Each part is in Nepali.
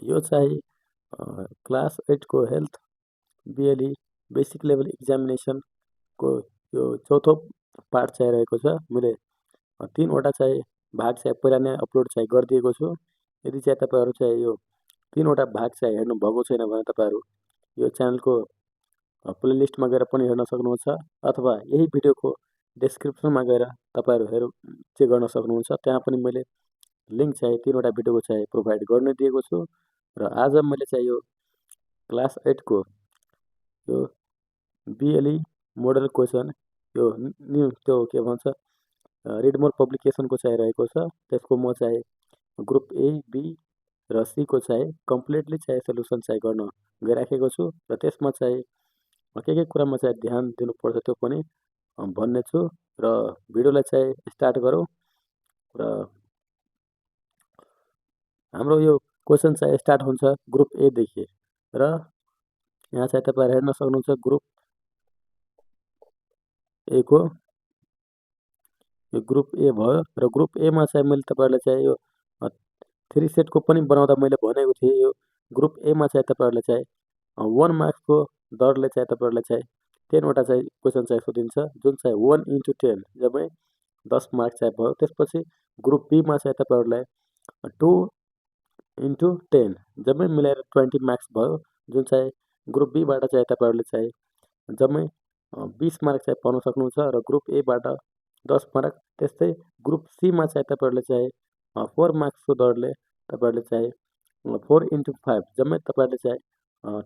यो चाहिँ क्लास 8 को हेल्थ बिएलई बेसिक लेभल एक्जामिनेसनको यो चौथो पार्ट चाहिँ रहेको छ। मैले 3वटा चाहिँ भाग चाहिँ पहिला नै अपलोड चाहिँ गरिदिएको छु। यदि चाहिँ तपाईँहरू चाहिँ यो 3वटा भाग चाहिँ हेर्नुभएको छैन भने तपाईँहरू यो च्यानलको प्लेलिस्टमा गएर पनि हेर्न सक्नुहुन्छ, अथवा यही भिडियोको डिस्क्रिप्सनमा गएर तपाईँहरू चेक गर्न सक्नुहुन्छ। त्यहाँ पनि मैले लिङ्क चाहिँ 3वटा भिडियोको चाहिँ प्रोभाइड गर्न दिएको छु। र आज मैले चाहिँ यो क्लास 8 को यो बिएलई मोडल क्वेसन यो त्यो के भन्छ रिड मोर पब्लिकेसनको चाहिँ रहेको छ। त्यसको म चाहिँ ग्रुप ए, बी र सी को चाहिँ कम्प्लिटली चाहिँ सोल्युसन चाहिँ गर्न गइराखेको छु र त्यसमा चाहिँ के कुरामा चाहिँ ध्यान दिनुपर्छ त्यो पनि भन्ने छु। र भिडियोलाई चाहिँ स्टार्ट गरौँ। र हाम्रो यो क्वेसन चाहिँ स्टार्ट हुन्छ ग्रुप ए देखि र यहाँ चाहिँ तपाईँहरू हेर्न सक्नुहुन्छ ग्रुप ए को यो ग्रुप ए भयो र ग्रुप एमा चाहिँ मैले तपाईँहरूलाई चाहिँ यो 3 सेटको पनि बनाउँदा मैले भनेको थिएँ। यो ग्रुप एमा चाहिँ तपाईँहरूलाई चाहिँ 1 मार्क्सको दरले चाहिँ तपाईँहरूलाई चाहिँ 10वटा चाहिँ क्वेसन चाहिँ सोधिन्छ, जुन चाहिँ 1 into 10 जम्मै 10 मार्क्स चाहिँ भयो। त्यसपछि ग्रुप बीमा चाहिँ तपाईँहरूलाई 2 into 10 जम्मै मिलाएर 20 मार्क्स भयो, जुन चाहिँ ग्रुप बीबाट चाहिँ तपाईँहरूले चाहिँ जम्मै 20 मार्क्स चाहिँ पाउन सक्नुहुन्छ र ग्रुप एबाट 10 मार्क। त्यस्तै ग्रुप सीमा चाहिँ तपाईँहरूले चाहिँ 4 मार्क्सको दरले तपाईँहरूले चाहिँ 4 into 5 जम्मै तपाईँहरूले चाहिँ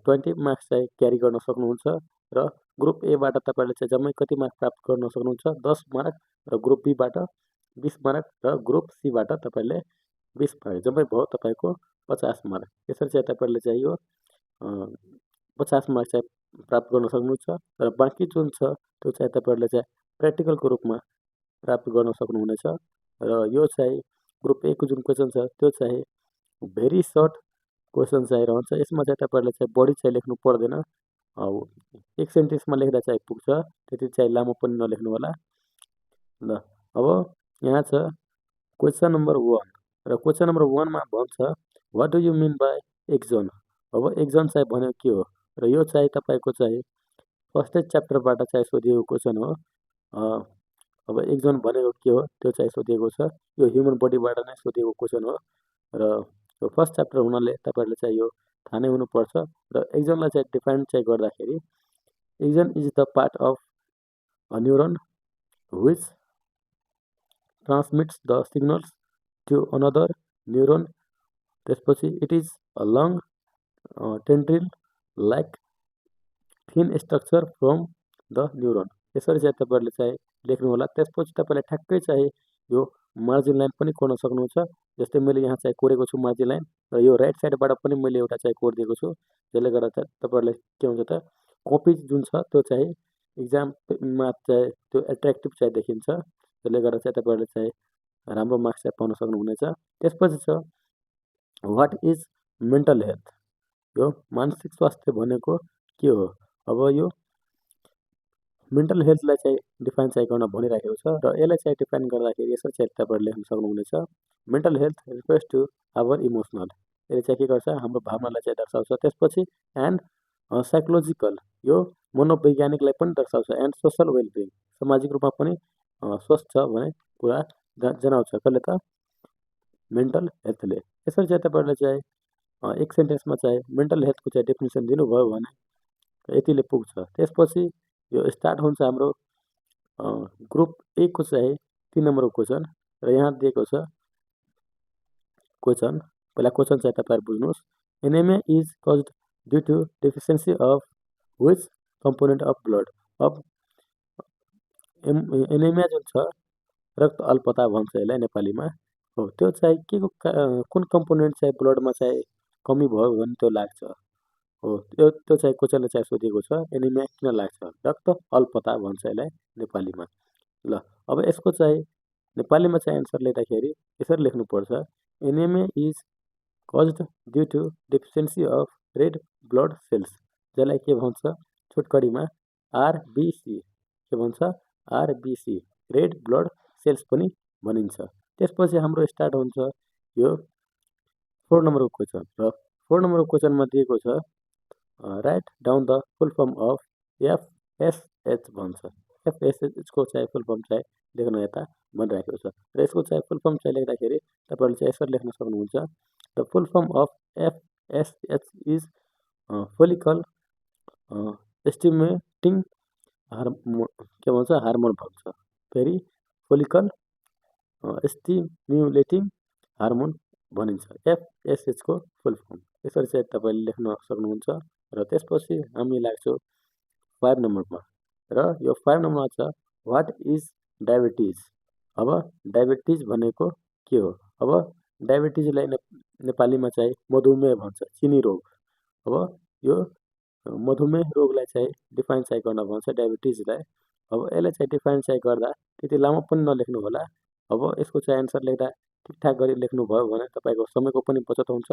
20 मार्क्स चाहिँ क्यारी गर्न सक्नुहुन्छ। र ग्रुप एबाट तपाईँहरूले चाहिँ जम्मै कति मार्क प्राप्त गर्न सक्नुहुन्छ? 10 मार्क र ग्रुप बीबाट 20 मार्क र ग्रुप सीबाट तपाईँले 20 मार्क जम्मै भयो तपाईँको 50 मार्क। यसरी चाहिँ तपाईँहरूले चाहिँ यो 50 मार्क चाहिँ प्राप्त गर्न सक्नुहुन्छ र बाँकी जुन छ त्यो चाहिँ तपाईँहरूले चाहिँ प्र्याक्टिकलको रूपमा प्राप्त गर्न सक्नुहुनेछ। र यो चाहिँ ग्रुप ए को जुन क्वेसन छ त्यो चाहिँ भेरी सर्ट क्वेसन चाहिँ रहन्छ। यसमा चाहिँ तपाईँहरूले चाहिँ बढी चाहिँ लेख्नु पर्दैन, एक सेन्टेन्समा लेख्दा चाहिँ पुग्छ, त्यति चाहिँ लामो पनि नलेख्नु होला। ल अब यहाँ छ क्वेसन नम्बर 1 र क्वेसन नम्बर 1मा भन्छ what do you mean by axon. अब एक्जोन चाहिँ भन्यो के हो र यो चाहिँ तपाईँको चाहिँ फर्स्टै च्याप्टरबाट चाहिँ सोधिएको क्वेसन हो। अब एक्जोन भनेको के हो त्यो चाहिँ सोधिएको छ। यो ह्युमन बडीबाट नै सोधिएको क्वेसन हो र यो फर्स्ट च्याप्टर हुनाले तपाईँहरूले चाहिँ यो थाहा नै हुनुपर्छ। र एक्जोनलाई चाहिँ डिफाइन चाहिँ गर्दाखेरि axon is the part of a neuron which transmits the signals to another neuron. त्यसपछि it is a long tendril like thin structure from the neuron. यसरी चाहिँ तपाईँहरूले चाहिँ लेख्नु होला। त्यसपछि तपाईँले ठ्याक्कै चाहिँ यो मार्जिन लाइन पनि कोर्न सक्नुहुन्छ। जस्तै मैले यहाँ चाहिँ कोरेको छु मार्जिन लाइन र यो राइट साइडबाट पनि मैले एउटा चाहिँ कोरिदिएको छु। त्यसले गर्दा चाहिँ तपाईँहरूले के हुन्छ त कपी जुन छ त्यो चाहिँ इक्जाममा चाहिँ त्यो एट्र्याक्टिभ चाहिँ देखिन्छ। त्यसले गर्दा चाहिँ तपाईँहरूले चाहिँ राम्रो मार्क्स चाहिँ पाउन सक्नुहुनेछ। त्यसपछि छ वाट इज मेन्टल हेल्थ। यो मानसिक स्वास्थ्य भनेको के हो? अब यो मेन्टल हेल्थलाई चाहिँ डिफाइन चाहिँ गर्न भनिराखेको छ र यसलाई चाहिँ डिफाइन गर्दाखेरि यसरी चाहिँ तपाईँहरूले लेख्न सक्नुहुनेछ। Mental health refers to our emotional. यसले चाहिँ के गर्छ हाम्रो भावनालाई चाहिँ दर्शाउँछ। त्यसपछि एन्ड साइकोलोजिकल यो मनोवैज्ञानिकलाई पनि दर्शाउँछ। एन्ड सोसल वेलबिङ सामाजिक रूपमा पनि स्वस्थ छ भन्ने कुरा जनाउँछ। कसले त? मेन्टल हेल्थले। यसरी चाहिँ तपाईँहरूले चाहिँ एक सेन्टेन्समा चाहिँ मेन्टल हेल्थको चाहिँ डेफिनेसन दिनुभयो भने यतिले पुग्छ। त्यसपछि यो स्टार्ट हुन्छ हाम्रो ग्रुप ए को चाहिँ 3 नम्बरको क्वेसन र यहाँ दिएको छ क्वेसन। पहिला क्वेसन चाहिँ तपाईँहरू बुझ्नुहोस्। Anaemia is caused due to deficiency of which component of blood. अब एनेमिया जुन छ रक्त अल्पता भन्छ यसलाई नेपालीमा हो, त्यो चाहिँ के को कुन कम्पोनेन्ट चाहिँ ब्लडमा चाहिँ कमी भयो भने त्यो लाग्छ हो, त्यो चाहिँ क्वेसनले चाहिँ सोधेको छ। एनिमिया किन लाग्छ? रक्त अल्पता भन्छ यसलाई नेपालीमा। ल अब यसको चाहिँ नेपालीमा चाहिँ एन्सर लेख्दाखेरि यसरी लेख्नुपर्छ। Anaemia is caused due to deficiency of red blood cells, जसलाई के भन्छ छोटकरीमा आरबिसी। के भन्छ? आरबिसी, रेड ब्लड सेल्स पनि भनिन्छ। त्यसपछि हाम्रो स्टार्ट हुन्छ यो 4 नम्बरको क्वेसन र 4 नम्बरको क्वेसनमा दिएको छ write down the full form of FSH भन्छ। एफएसएचको चाहिँ फुल फर्म चाहिँ लेख्नु यता भनिराखेको छ र यसको चाहिँ फुल फर्म चाहिँ लेख्दाखेरि तपाईँहरूले चाहिँ यसरी लेख्न सक्नुहुन्छ। The full form of FSH is follicle stimulating के भन्छ हार्मोन भन्छ। फेरि फोलिकल स्टिमुलेटिङ हार्मोन भनिन्छ एफएसएचको फुल फर्म। यसरी चाहिँ तपाईँले लेख्न सक्नुहुन्छ र त्यसपछि हामी लाग्छौँ 5 नम्बरमा र यो 5 नम्बरमा छ वाट इज डायबिटिज। अब डायबिटिज भनेको के हो? अब डायबिटिजलाई नेपालीमा चाहिँ मधुमेह भन्छ, चिनी रोग। अब यो मधुमेह रोगलाई चाहिँ डिफाइन चाहिँ गर्न भन्छ डायबिटिजलाई। अब यसलाई चाहिँ डिफाइन चाहिँ गर्दा त्यति लामो पनि नलेख्नु होला। अब यसको चाहिँ एन्सर लेख्दा ठिकठाक गरी लेख्नुभयो भने तपाईँको समयको पनि बचत हुन्छ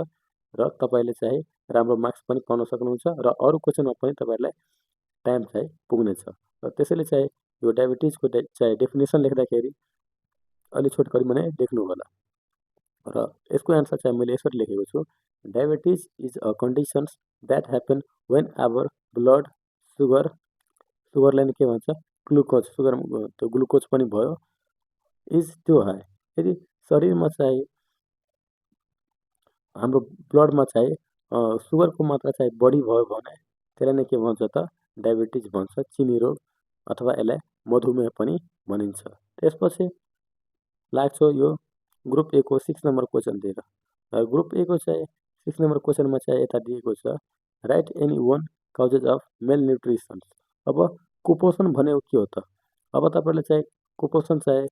र तपाईँले चाहिँ राम्रो मार्क्स पनि पाउन सक्नुहुन्छ र अरू क्वेसनमा पनि तपाईँहरूलाई टाइम चाहिँ पुग्नेछ। र त्यसैले चाहिँ यो डायबिटिजको चाहिँ डेफिनेसन लेख्दाखेरि अलि छोटकरी भने लेख्नु होला र यसको एन्सर चाहिँ मैले यसरी लेखेको छु diabetes is a conditions that happen when our blood सुगरलाई नै के भन्छ ग्लुकोज, सुगर त्यो ग्लुकोज पनि भयो इज त्यो हाई। यदि शरीरमा चाहिँ हाम्रो ब्लडमा चाहिँ सुगरको मात्रा चाहिँ बढी भयो भने त्यसलाई नै के भन्छ त डायबिटिज भन्छ, चिनी रोग अथवा यसलाई मधुमेह पनि भनिन्छ। त्यसपछि लाग्छ यो ग्रुप ए को 6 नम्बर क्वेसन दिएर। ग्रुप ए को चाहिँ 6 नम्बर क्वेसनमा चाहिँ यता दिएको छ write any one causes of mail nutrition. अब कुपोषण भनेको के हो त? अब तपाईँले चाहिँ कुपोषण चाहिँ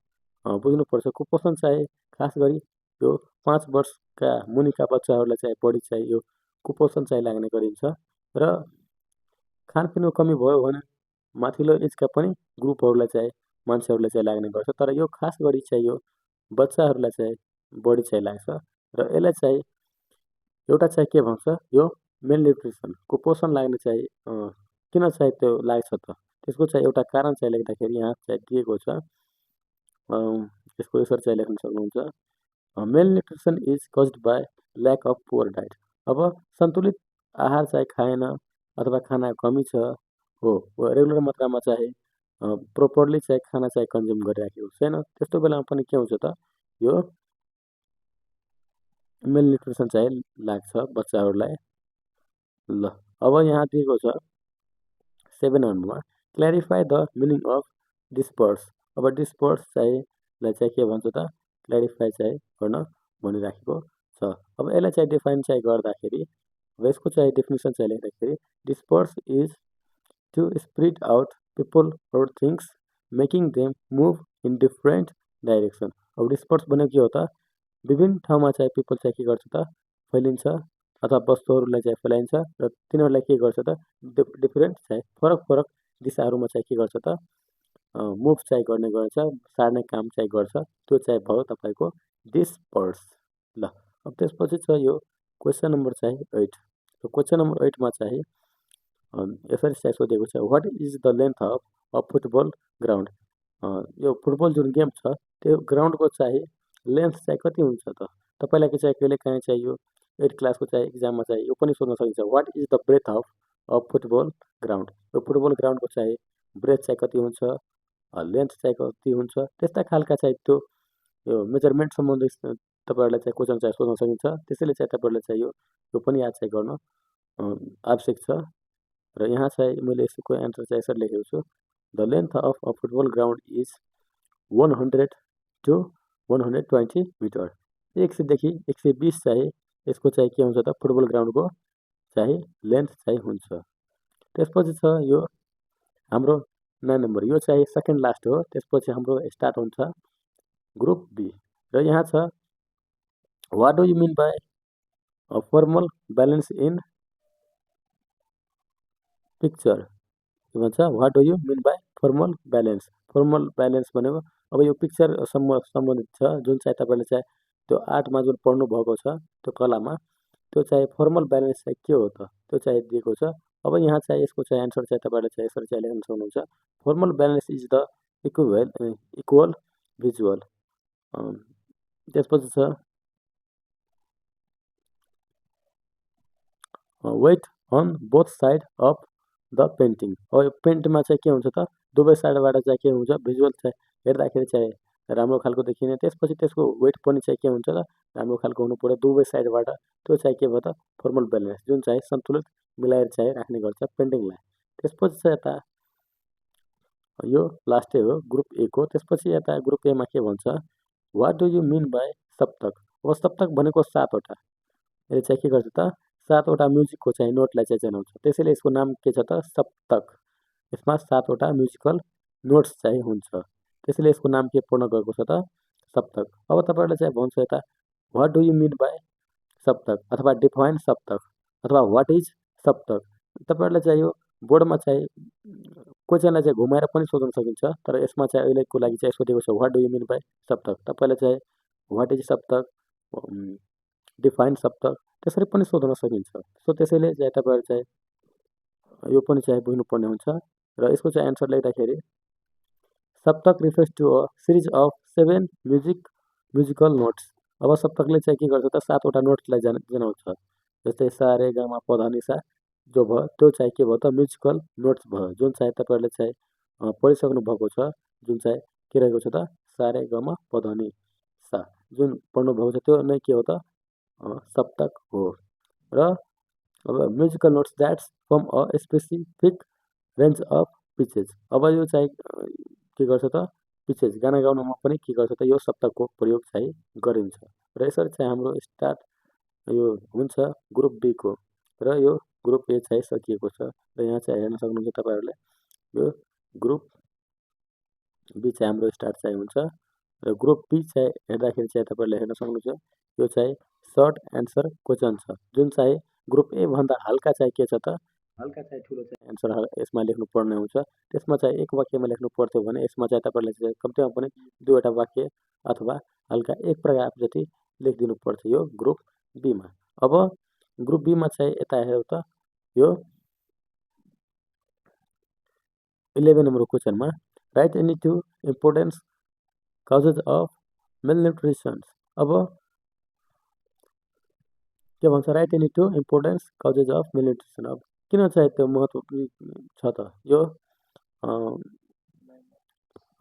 बुझ्नुपर्छ। कुपोषण चाहिँ खास गरी यो 5 वर्षका मुनिका बच्चाहरूलाई चाहिँ बढी चाहिँ यो कुपोषण चाहिँ लाग्ने गरिन्छ र खानपिनको कमी भयो भने माथिल्लो एजका पनि ग्रुपहरूलाई चाहिँ मान्छेहरूलाई चाहिँ लाग्ने गर्छ। तर यो खास गरी चाहिँ यो बच्चाहरूलाई चाहिँ बढी चाहिँ लाग्छ र यसलाई चाहिँ एउटा चाहिँ के भन्छ यो मेल न्युट्रिसन कुपोषण लाग्ने चाहिँ किन चाहिँ त्यो लाग्छ त? त्यसको चाहिँ एउटा कारण चाहिँ लेख्दाखेरि यहाँ चाहिँ दिएको छ। यसको यसरी चाहिँ लेख्न सक्नुहुन्छ malnutrition is caused by lack of poor diet. अब सन्तुलित आहार चाहिँ खाएन अथवा खाना कमी छ हो रेगुलर मात्रामा चाहिँ प्रोपरली चाहिँ खाना चाहिँ कन्ज्युम गरिराखेको छैन, त्यस्तो बेलामा पनि के हुन्छ त यो मेल न्युट्रिसन चाहिँ लाग्छ बच्चाहरूलाई। ल अब यहाँ दिएको छ 7 नम्बरमा clarify the meaning of disperse. अब डिस्पर्स चाहिँ के भन्छ त क्ल्यारिफाई चाहिँ गर्न भनिराखेको छ। अब यसलाई चाहिँ डिफाइन चाहिँ गर्दाखेरि अब यसको चाहिँ डेफिनेसन चाहिँ लेख्दाखेरि disperse is to spread out people or things making them move in different direction. अब डिस्पर्स भनेको के हो त? विभिन्न ठाउँमा चाहिँ पिपल चाहिँ के गर्छ त फैलिन्छ अथवा वस्तुहरूलाई चाहिँ फैलाइन्छ र तिनीहरूलाई के गर्छ त डिफ्रेन्ट चाहिँ फरक फरक दिशाहरूमा चाहिँ के गर्छ त मुभ चाहिँ गर्ने गर्छ, सार्ने काम चाहिँ गर्छ। त्यो चाहिँ भयो तपाईँको डिस्पर्स। ल अब त्यसपछि छ यो क्वेसन नम्बर चाहिँ 8। क्वेसन नम्बर 8मा चाहिँ यसरी चाहिँ सोधेको छ what is the length of a football ground. यो फुटबल जुन गेम छ त्यो ग्राउन्डको चाहिँ लेन्थ चाहिँ कति हुन्छ त? तपाईँलाई चाहिँ कहिले काहीँ चाहिँ यो 8 क्लासको चाहिँ इक्जाममा चाहिँ यो पनि सोध्न सकिन्छ what is the breadth of a football ground. यो फुटबल ग्राउन्डको चाहिँ ब्रेथ चाहिँ कति हुन्छ, लेन्थ चाहिँ कति हुन्छ, त्यस्ता खालका चाहिँ त्यो यो मेजरमेन्ट सम्बन्धी तपाईँहरूलाई चाहिँ क्वेसन चाहिँ सोध्न सकिन्छ। त्यसैले चाहिँ तपाईँहरूले चाहिँ यो पनि याद चाहिँ गर्न आवश्यक छ। र यहाँ चाहिँ मैले यसको एन्सर चाहिँ यसरी लेखेको छु the length of a football ground is 100 to 120 metre. 100 देखि 120 चाहिँ यसको चाहिँ के हुन्छ त फुटबल ग्राउन्डको चाहिँ लेन्थ चाहिँ हुन्छ। त्यसपछि छ यो हाम्रो 9 नम्बर, यो चाहिँ सेकेन्ड लास्ट हो। त्यसपछि हाम्रो स्टार्ट हुन्छ ग्रुप बी र यहाँ छ what do you mean by formal balance in picture. के भन्छ what do you mean by formal balance. Formal balance भनेको अब यो पिक्चर सम्बन्धित छ जुन चाहिँ तपाईँले चाहिँ त्यो आर्टमा जुन पढ्नु भएको छ त्यो कलामा त्यो चाहिँ फर्मल ब्यालेन्स चाहिँ के हो त त्यो चाहिँ दिएको छ। अब यहाँ चाहिँ यसको चाहिँ एन्सर चाहिँ तपाईँले चाहिँ यसरी चाहिँ लेख्न सक्नुहुन्छ formal balance is the equal visual. त्यसपछि छ weight on both side of the painting. अब यो पेन्टमा चाहिँ के हुन्छ त दुवै साइडबाट चाहिँ के हुन्छ भिजुअल चाहिँ हेर्दाखेरि चाहिँ राम्रो खालको देखिने, त्यसपछि त्यसको वेट पनि चाहिँ के हुन्छ त राम्रो खालको हुनु पर्यो दुवै साइडबाट। त्यो चाहिँ के भयो त फर्मल ब्यालेन्स जुन चाहिँ सन्तुलित मिलाएर चाहिँ राख्ने गर्छ पेन्टिङलाई। त्यसपछि चाहिँ यता यो लास्टै हो ग्रुप ए को। त्यसपछि यता ग्रुप एमा के भन्छ, what do you mean by saptak. अब सप्तक भनेको 7वटा, यसले चाहिँ के गर्छ त 7वटा म्युजिकको चाहिँ नोटलाई चाहिँ जनाउँछ, त्यसैले यसको नाम के छ त सप्तक। यसमा 7वटा म्युजिकल नोट्स चाहिँ हुन्छ, त्यसैले यसको नाम के पूर्ण गएको छ त सप्तक। अब तपाईँहरूले चाहिँ भन्छ यता what do you mean by saptak अथवा डिफाइन सप्तक अथवा वाट इज सप्तक। तपाईँहरूले चाहिँ यो बोर्डमा चाहिँ क्वेसनलाई चाहिँ घुमाएर पनि सोध्न सकिन्छ, तर यसमा चाहिँ अहिलेको लागि चाहिँ सोधेको छ what do you mean by saptak. तपाईँले चाहिँ वाट इज सप्तक, डिफाइन सप्तक त्यसरी पनि सोध्न सकिन्छ। सो त्यसैले चाहिँ तपाईँहरू चाहिँ यो पनि चाहिँ बुझ्नुपर्ने हुन्छ। र यसको चाहिँ एन्सर लेख्दाखेरि saptak refers to a series of 7 musical notes. अब सप्तकले चाहिँ के गर्छ त 7वटा नोट्सलाई जनाउँछ, जस्तै सा रे गा मा प ध नि सा जो भयो त्यो चाहिँ के भयो त म्युजिकल नोट्स भयो, जुन चाहिँ तपाईँहरूले चाहिँ पढिसक्नु भएको छ, जुन चाहिँ के रहेको छ त सा रे ग म प ध नि सा जुन पढ्नुभएको छ त्यो नै के हो त सप्तक हो। र अब musical notes that's from a specific range of pitches. अब यो चाहिँ के गर्छ त पिचेज गाना गाउनमा पनि के गर्छ त यो सप्तकको प्रयोग चाहिँ गरिन्छ। र यसरी चाहिँ हाम्रो स्टार्ट यो हुन्छ ग्रुप बी को, र यो ग्रुप ए चाहिँ सकिएको छ। र यहाँ चाहिँ हेर्न सक्नुहुन्छ तपाईँहरूले यो ग्रुप बी चाहिँ हाम्रो स्टार्ट चाहिँ हुन्छ। र ग्रुप बी चाहिँ हेर्दाखेरि चाहिँ तपाईँहरूले हेर्न सक्नुहुन्छ यो चाहिँ सर्ट एन्सर क्वेसन छ, जुन चाहिँ ग्रुप ए भन्दा हल्का चाहिँ के छ त हल्का चाहिँ ठुलो चाहिँ एन्सर यसमा लेख्नु पर्ने हुन्छ। त्यसमा चाहिँ एक वाक्यमा लेख्नु पर्थ्यो भने यसमा चाहिँ तपाईँहरूले चाहिँ कम्तीमा पनि 2वटा वाक्य अथवा हल्का एक प्याराग्राफ जति लेखिदिनु पर्थ्यो यो ग्रुप बीमा। अब ग्रुप बीमा चाहिँ यता हेरौँ त यो 11 नम्बर क्वेसनमा write any 2 importance causes of malnutrition. अब के भन्छ write any 2 importance causes of malnutrition. अब किन चाहिँ त्यो महत्त्व छ त यो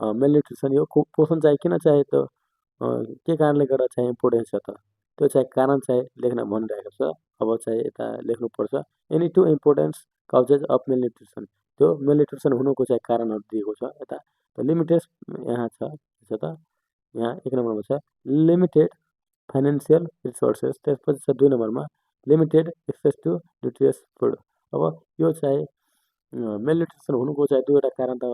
मेलन्युट्रिसन यो पोषण चाहिँ किन चाहिँ त्यो के कारणले गर्दा चाहिँ इम्पोर्टेन्स छ त त्यो चाहिँ कारण चाहिँ लेख्न भनिरहेको छ। अब चाहिँ यता लेख्नुपर्छ एनी 2 इम्पोर्टेन्स काजेज अफ मेलन्युट्रिसन, त्यो मेलन्युट्रिसन हुनुको चाहिँ कारणहरू दिएको छ यता। त लिमिटेड यहाँ छ त यहाँ 1 नम्बरमा छ लिमिटेड फाइनेन्सियल रिसोर्सेस, त्यसपछि छ 2 नम्बरमा लिमिटेड एक्सेस टु न्युट्रियस फुड। अब यो चाहिँ मेलन्युट्रिसन हुनुको चाहिँ 2वटा कारण त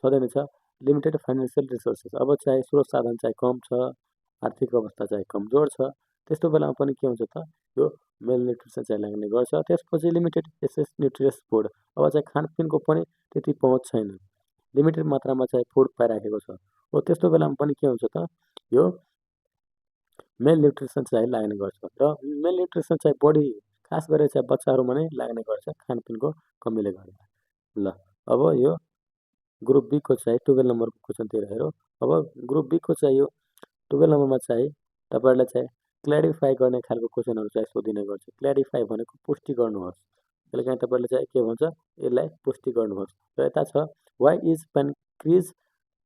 छँदै छ, लिमिटेड फाइनेन्सियल रिसोर्सेस। अब चाहिँ स्रोत साधन चाहिँ कम छ, आर्थिक अवस्था चाहिँ कमजोर छ, त्यस्तो बेलामा पनि के हुन्छ त यो मेलन्युट्रिसन चाहिँ लाग्ने गर्छ। त्यसपछि लिमिटेड एक्सेस न्युट्रियस फुड, अब चाहिँ खानपिनको पनि त्यति पहुँच छैन, लिमिटेड मात्रामा चाहिँ फुड पाइराखेको छ, हो त्यस्तो बेलामा पनि के हुन्छ त यो मेलन्युट्रिसन चाहिँ लाग्ने गर्छ। र मेलन्युट्रिसन चाहिँ बढी खास गरेर चाहिँ बच्चाहरूमा नै लाग्ने गर्छ खानपिनको कमीले गर्दा। ल अब यो ग्रुप बी को चाहिँ 12 नम्बरको क्वेसनतिर हेरौँ। अब ग्रुप बी को चाहिँ यो 12 नम्बरमा चाहिँ तपाईँहरूलाई चाहिँ क्ल्यारिफाई गर्ने खालको क्वेसनहरू चाहिँ सोधिने गर्छ। क्ल्यारिफाई भनेको पुष्टि गर्नुहोस्, त्यसले काहीँ तपाईँहरूले चाहिँ के भन्छ यसलाई पुष्टि गर्नुहोस्। र यता छ why is pancreas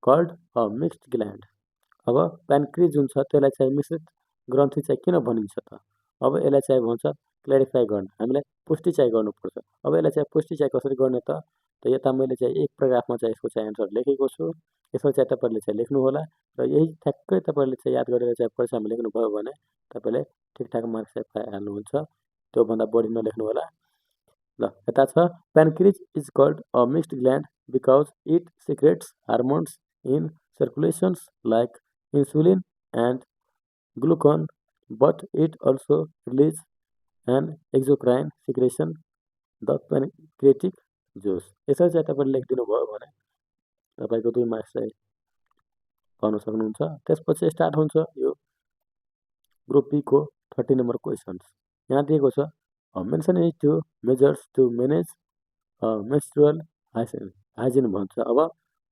called a mixed gland. अब प्यानक्रिज जुन छ त्यसलाई चाहिँ मिश्रित ग्रन्थि चाहिँ किन भनिन्छ त। अब यसलाई चाहिँ भन्छ क्ल्यारिफाई गर्न, हामीलाई पुष्टि चाहिँ गर्नुपर्छ। अब यसलाई चाहिँ पुष्टि चाहिँ कसरी गर्ने त यता मैले चाहिँ एक प्याराग्राफमा चाहिँ यसको चाहिँ एन्सर लेखेको छु, यसमा चाहिँ तपाईँहरूले चाहिँ लेख्नु होला। र यही ठ्याक्कै तपाईँहरूले चाहिँ याद गरेर चाहिँ परीक्षामा लेख्नुभयो भने तपाईँले ठिकठाक मार्क्स चाहिँ पाइहाल्नुहुन्छ, त्योभन्दा बढी नलेख्नु होला। ल यता छ pancreas is called a mixed gland because it secretes hormones in circulations like insulin and glucagon, but it also releases an exocrine secretion, the pancreatic juice। यसरी चाहिँ तपाईँले लेखिदिनु भयो भने तपाईँको 2 मार्क्स चाहिँ पाउन सक्नुहुन्छ। त्यसपछि स्टार्ट हुन्छ यो ग्रुप बी को 30 नम्बर क्वेसन्स। यहाँ दिएको छ mention any 2 measures to manage menstrual hygiene भन्छ। अब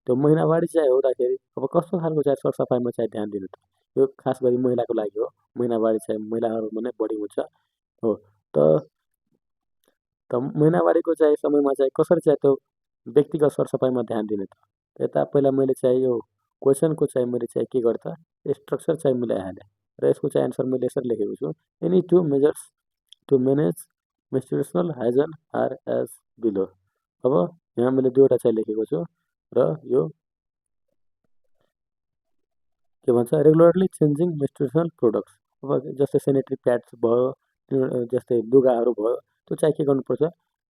त्यो महिनावारी चाहिँ हुँदाखेरि अब कस्तो खालको चाहिँ सरसफाइमा चाहिँ ध्यान दिनु त, यो खास गरी महिलाको लागि हो, महिनावारी चाहिँ महिलाहरूमा नै बढी हुन्छ, हो त त महिनावारीको चाहिँ समयमा चाहिँ कसरी चाहिँ त्यो व्यक्तिगत सरसफाइमा ध्यान दिने त यता पहिला मैले चाहिँ यो क्वेसनको चाहिँ मैले चाहिँ के गरेँ त स्ट्रक्चर चाहिँ मिलाइहालेँ र यसको चाहिँ एन्सर मैले यसरी लेखेको छु any two measures to manage menstrual hygiene are as below. अब यहाँ मैले दुईवटा चाहिँ लेखेको छु र यो के भन्छ रेगुलरली चेन्जिङ मेन्स्ट्रुएसनल प्रोडक्ट्स। अब जस्तै सेनिटरी प्याड्स भयो जस्तै लुगाहरू भयो त्यो चाहिँ के गर्नुपर्छ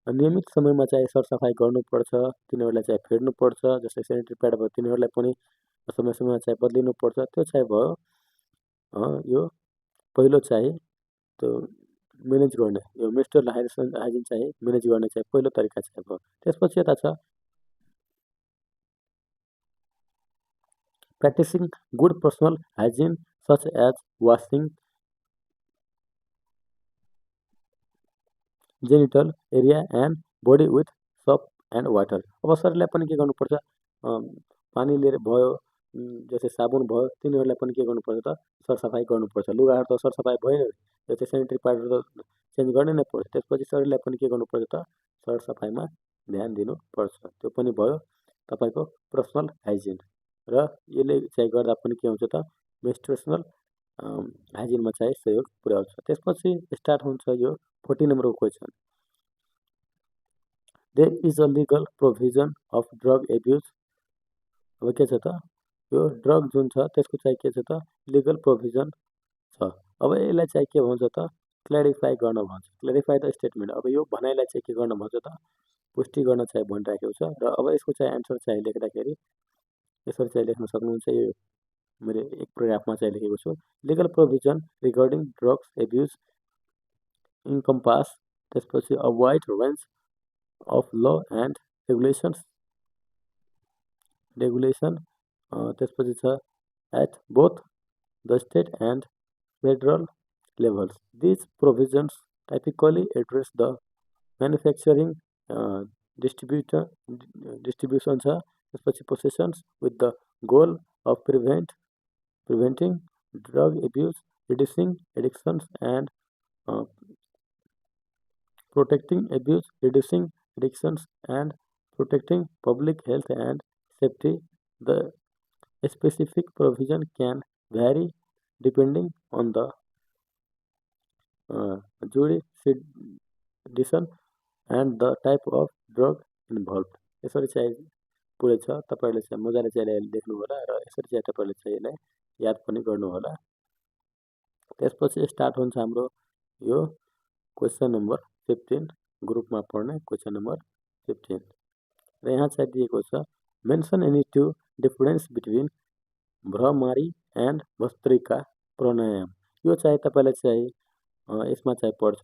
नियमित समयमा चाहिँ सरसफाइ गर्नुपर्छ तिनीहरूलाई चाहिँ फेर्नुपर्छ जस्तै सेनिटरी प्याड भयो तिनीहरूलाई पनि समय समयमा चाहिँ बदलिनुपर्छ त्यो चाहिँ भयो यो पहिलो चाहिँ त्यो म्यानेज गर्ने यो मेन्स्ट्रुअल हाइजिन चाहिँ म्यानेज गर्ने चाहिँ पहिलो तरिका चाहिँ भयो। त्यसपछि यता छ practicing good personal hygiene such as washing genital area and body with soap and water। अब शरीरलाई पनि के गर्नुपर्छ पानी लिएर भयो जस्तै साबुन भयो तिनीहरूलाई पनि के गर्नुपर्छ त सरसफाइ गर्नुपर्छ लुगाहरू त सरसफाइ भयो यो चाहिँ सेनिटरी प्याडहरू त चेन्ज गर्ने नै पर्छ त्यसपछि शरीरलाई पनि के गर्नुपर्छ त सरसफाइमा ध्यान दिनुपर्छ त्यो पनि भयो तपाईँको पर्सनल हाइजिन र यसले चाहिँ गर्दा पनि के हुन्छ त मेन्स्ट्रुएसनल हाइजिनमा चाहिँ सहयोग पुर्याउँछ। त्यसपछि स्टार्ट हुन्छ यो 14 नम्बरको question there is a legal provision of drug abuse. अब के छ त यो ड्रग जुन छ त्यसको चाहिँ के छ त लिगल प्रोभिजन छ। अब यसलाई चाहिँ के भन्छ त क्ल्यारिफाई गर्न भन्छ क्ल्यारिफाई द स्टेटमेन्ट। अब यो भनाइलाई चाहिँ के गर्न भन्छ त पुष्टि गर्न चाहिँ भनिराखेको छ र अब यसको चाहिँ एन्सर चाहिँ लेख्दाखेरि यसरी चाहिँ लेख्न सक्नुहुन्छ यो मैले एक प्याराग्राफमा चाहिँ लेखेको छु legal provision regarding drugs abuse encompass त्यसपछि a wide range of law and regulation त्यसपछि छ at both the state and federal levels these provisions typically address the manufacturing distribution छ त्यसपछि possessions with the goal of preventing drug abuse, reducing addictions and protecting public health and safety. The specific provision can vary depending on the jurisdiction and the type of drug involved। यसरी चाहिँ पुरै छ तपाईहरुले चाहिँ मजाले चाहिँ लेख्नु होला र यसरी चाहिँ तपाईहरुले चाहिँ यसलाई याद पनि गर्नु होला। त्यसपछि स्टार्ट हुन्छ हाम्रो यो क्वेशन नम्बर 15 ग्रुपमा पढ्ने क्वेशन नम्बर 15 र यहाँ चाहिँ दिएको छ mention any two difference between Bhramari and bhastrika pranayama. यो चाहिँ तपाईले चाहिँ यसमा चाहिँ पढ्छ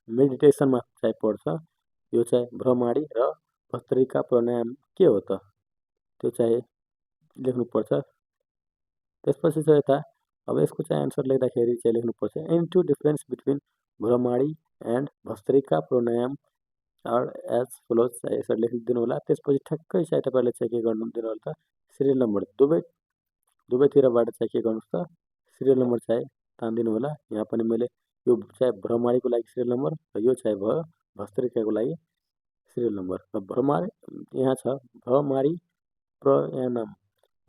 मेडिटेसनमा चाहिँ पढ्छ यो चाहिँ भ्रमरी र भस्त्रिका प्राणायाम के हो त त्यो चाहिँ लेख्नुपर्छ। त्यसपछि चाहिँ यता अब यसको चाहिँ एन्सर लेख्दाखेरि चाहिँ लेख्नुपर्छ any two difference between Bhramari and bhastrika pranayama are as follows यसरी लेखिदिनु होला। त्यसपछि ठ्याक्कै चाहिँ तपाईले चाहिँ के गर्नु दिनु होला त सिरियल नम्बर दुवैतिरबाट चाहिँ के गर्नुस् त सिरियल नम्बर चाहिँ तान्दिनु होला। यहाँ पनि मैले यो चाहिँ भ्रमरीको लागि सिरियल नम्बर र यो चाहिँ भयो भस्त्रिकाको लागि सिरियल नम्बर र भ्रमरी यहाँ छ भ्रमरी प्राणायाम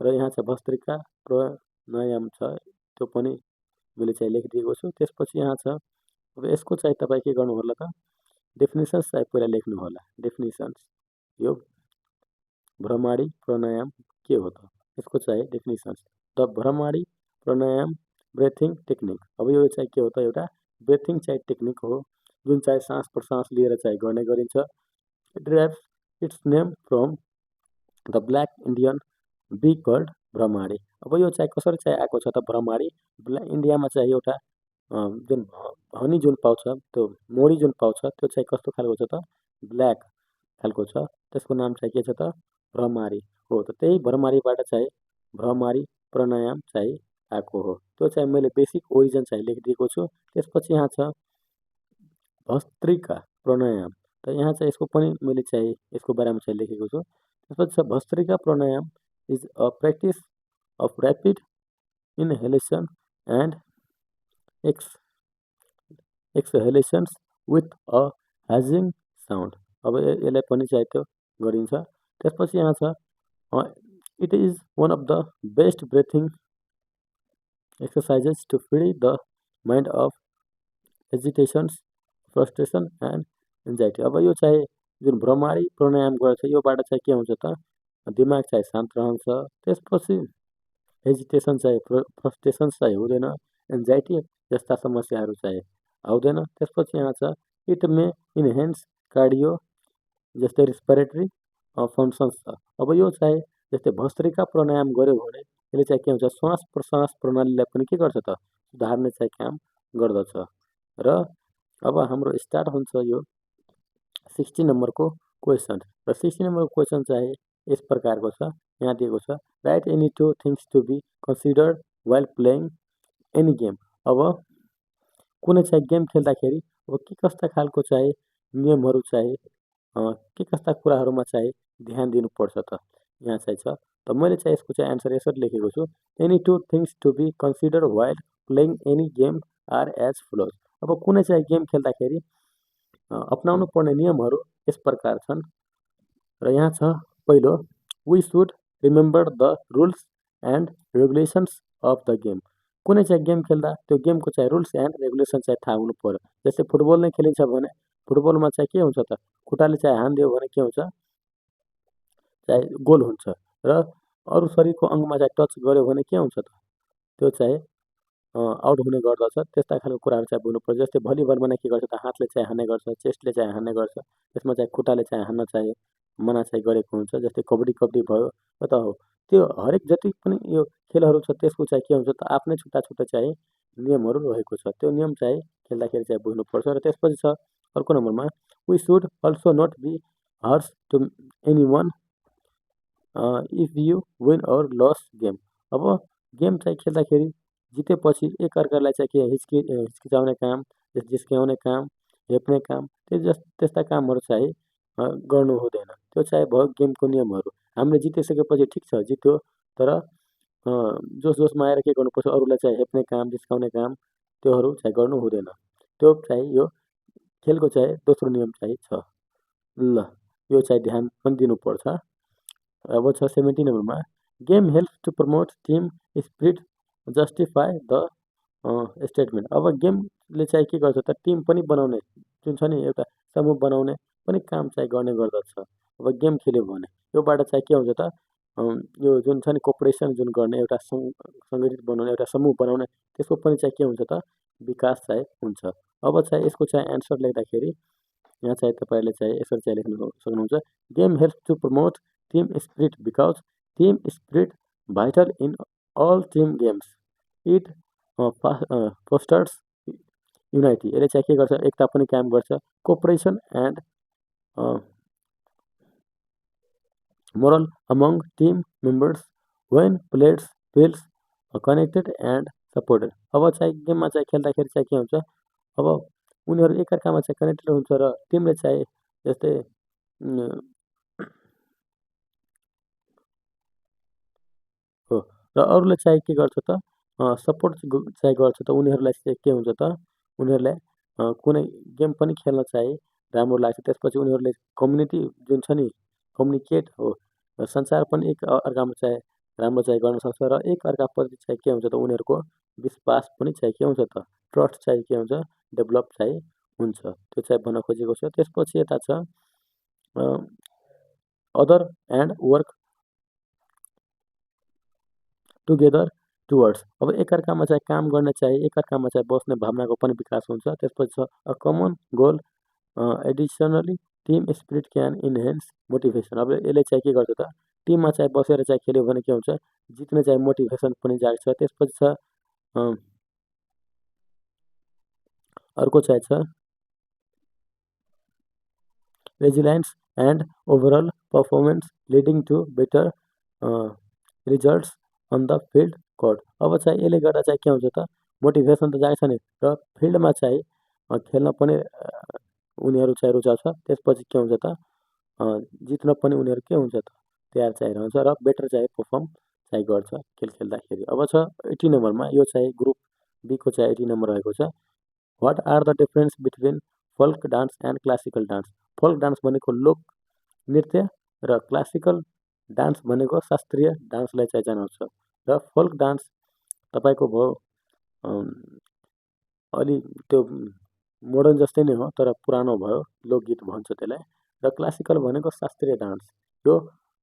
र यहाँ छ भस्त्रिका प्राणायाम छ त्यो पनि मैले चाहिँ लेखिदिएको छु। त्यसपछि यहाँ छ अब यसको चाहिँ तपाईँ के गर्नु होला त डेफिनेसन्स चाहिँ पहिला लेख्नु होला डेफिनेसन्स यो भ्रमरी प्राणायाम के हो त यसको चाहिँ definitions the Bhramari pranayama breathing technique. अब यो चाहिँ के हो त एउटा ब्रेथिङ चाहिँ टेक्निक हो जुन चाहिँ सास प्रसास लिएर चाहिँ गर्ने गरिन्छ। It derives its name from the black Indian bee called Bhramari. अब यो चाहिँ कसरी चाहिँ आएको छ त भ्रमरी इन्डियामा चाहिँ एउटा जुन हनी जुन पाउँछ त्यो मोडी जुन पाउँछ त्यो चाहिँ कस्तो खालको छ त ब्ल्याक खालको छ त्यसको नाम चाहिँ के छ त भ्रमरी हो। त त्यही भ्रमरीबाट चाहिँ भ्रमरी प्राणायाम चाहिँ आएको हो त्यो चाहिँ मैले बेसिक ओरिजिन चाहिँ लेखिदिएको छु। त्यसपछि यहाँ छ भस्त्रिका प्राणायाम त यहाँ चाहिँ यसको पनि मैले चाहिँ यसको बारेमा चाहिँ लेखेको छु। त्यसपछि छ Bhastrika pranayama is a practice of rapid inhalation and exhalations with a sound. अब यसलाई पनि चाहिँ त्यो गरिन्छ। त्यसपछि यहाँ छ it is one of the best breathing exercises to free the mind of hesitations, frustration and anxiety. अब यो चाहिँ जुन भ्रमारी प्राणायाम गर्छ योबाट चाहिँ के हुन्छ त दिमाग चाहिँ शान्त रहन्छ। त्यसपछि हेजिटेसन चाहिँ फ्रस्ट्रेसन चाहिँ हुँदैन, एन्जाइटी जस्ता समस्याहरू चाहिँ आउँदैन। त्यसपछि यहाँ छ इट मे इन्हेन्स कार्डियो जस्तै रेस्पिरेटरी फङ्सन्स छ। अब यो चाहिँ जस्तै भस्त्रिका प्राणायाम गर्यो भने यसले चाहिँ के हुन्छ श्वास प्रश्वास प्रणालीलाई पनि के गर्छ त सुधार्ने चाहिँ काम गर्दछ। र अब हाम्रो स्टार्ट हुन्छ यो 60 नम्बरको क्वेसन। र 60 नम्बरको क्वेसन चाहिँ यस प्रकारको छ, यहाँ दिएको छ write any two things to be considered while playing any game. अब कुनै चाहिँ गेम खेल्दाखेरि अब के कस्ता खालको चाहिँ नियमहरू चाहिँ के कस्ता कुराहरूमा चाहिँ ध्यान दिनुपर्छ त यहाँ चाहिँ छ। त मैले चाहिँ यसको चाहिँ एन्सर यसरी लेखेको छु any two things to be consider while playing any game are as follows. अब कुनै चाहिँ गेम खेल्दाखेरि अपनाउनु पर्ने नियमहरू यस प्रकार छन्। र यहाँ छ पहिलो we should remember the rules and regulations of the game. कुनै चाहिँ गेम खेल्दा त्यो गेमको चाहिँ रुल्स एन्ड रेगुलेसन चाहिँ थाहा हुनु पर्यो। जस्तै फुटबल नै खेलिन्छ भने फुटबलमा चाहिँ के हुन्छ त खुट्टाले चाहिँ हानिदियो भने के हुन्छ चाहिँ गोल हुन्छ, र अरू शरीरको अङ्गमा चाहिँ टच गर्यो भने के हुन्छ त त्यो चाहिँ आउट हुने गर्दछ। त्यस्ता खालको कुराहरू चाहिँ बुझ्नुपर्छ। जस्तै भलिबलमा नै के गर्छ त हातले चाहिँ हान्ने गर्छ, चेस्टले चाहिँ हान्ने गर्छ, त्यसमा चाहिँ खुट्टाले चाहिँ हान्न चाहिँ मना चाहिँ गरेको हुन्छ। जस्तै कबड्डी भयो त हो त्यो हरेक जति पनि यो खेलहरू छ त्यसको चाहिँ के हुन्छ त आफ्नै छुट्टा छुट्टा चाहिँ नियमहरू रहेको छ। त्यो नियम चाहिँ खेल्दाखेरि चाहिँ बुझ्नुपर्छ। र त्यसपछि छ अर्को नम्बरमा we should also not be harsh to any one if you win or loss game. अब गेम चाहिँ खेल्दाखेरि जितेपछि एकअर्कालाई चाहिँ के हिचकिचाउने काम, जिस्क्याउने काम, हेप्ने काम त्यस्ता कामहरू चाहिँ गर्नु हुँदैन। त्यो चाहिँ भयो गेमको नियमहरू। हामीले जितिसकेपछि ठिक छ जित्यो, तर जोसमा आएर के गर्नुपर्छ अरूलाई चाहिँ हेप्ने काम, जिस्काउने काम त्योहरू चाहिँ गर्नु हुँदैन। त्यो चाहिँ यो खेलको चाहिँ दोस्रो नियम चाहिँ छ। ल यो चाहिँ ध्यान पनि दिनुपर्छ। अब छ 70 नम्बरमा game helps to promote team spirit justify the statement. अब गेमले चाहिँ के गर्छ त टिम पनि बनाउने जुन छ नि एउटा समूह बनाउने पनि काम चाहिँ गर्ने गर्दछ। अब गेम खेल्यो भने योबाट चाहिँ के हुन्छ त यो जुन छ नि कोअपरेसन जुन गर्ने एउटा सङ्गठित बनाउने एउटा समूह बनाउने त्यसको पनि चाहिँ के हुन्छ त विकास चाहिँ हुन्छ। अब चाहिँ यसको चाहिँ एन्सर लेख्दाखेरि यहाँ चाहिँ तपाईँले चाहिँ यसरी चाहिँ लेख्न सक्नुहुन्छ game helps to promote team spirit because team spirit vital in all team games it fosters unity. यसले चाहिँ के गर्छ एकता पनि काम गर्छ, cooperation and morale among team members when players feels connected and supported. अब चाहिँ गेममा चाहिँ खेल्दाखेरि चाहिँ के हुन्छ अब उनीहरू एकअर्कामा चाहिँ कनेक्टेड हुन्छ र टिमले चाहिँ जस्तै हो र अरूले चाहिँ के गर्छ त सपोर्ट चाहिँ गर्छ त उनीहरूलाई चाहिँ के हुन्छ त उनीहरूलाई कुनै गेम पनि खेल्न चाहिँ राम्रो लाग्छ। त्यसपछि उनीहरूले कम्युनिटी जुन छ नि कम्युनिकेट हो संसार पनि एक अर्कामा चाहिँ राम्रो चाहिँ गर्न सक्छ र एक अर्काप्रति चाहिँ के हुन्छ त उनीहरूको विश्वास पनि चाहिँ के हुन्छ त ट्रस्ट चाहिँ के हुन्छ डेभलप चाहिँ हुन्छ। त्यो चाहिँ भन्न खोजेको छ। त्यसपछि यता छ other and work together towards. अब एकअर्कामा चाहिँ काम गर्ने चाहिँ एकअर्कामा चाहिँ बस्ने भावनाको पनि विकास हुन्छ। त्यसपछि छ a common goal additionally team spirit can enhance motivation. अब यसले चाहिँ के गर्छ त टिममा चाहिँ बसेर चाहिँ खेल्यो भने के हुन्छ जित्ने चाहिँ मोटिभेसन पनि जाग्छ। त्यसपछि छ अर्को चाहिँ छ resilience and overall performance leading to better results on the field court. अब चाहिँ यसले गर्दा चाहिँ के हुन्छ त मोटिभेसन त जाग्छ नि र फिल्डमा चाहिँ खेल्न पनि उनीहरू चाहिँ रुचाउँछ। त्यसपछि के हुन्छ त जित्न पनि उनीहरू के हुन्छ त तयार चाहिँ रहन्छ र बेटर चाहिँ पर्फर्म चाहिँ गर्छ खेल खेल्दाखेरि। अब छ 80 नम्बरमा यो चाहिँ ग्रुप बीको चाहिँ 80 नम्बर रहेको छ what are the difference between folk dance and classical dance. Folk dance भनेको लोक नृत्य र क्लासिकल डान्स भनेको शास्त्रीय डान्सलाई चाहिँ जनाउँछ। र फोल्क डान्स तपाईँको भयो अलि त्यो मोडर्न जस्तै नै हो तर पुरानो भयो, लोकगीत भन्छ त्यसलाई। र क्लासिकल भनेको शास्त्रीय डान्स। यो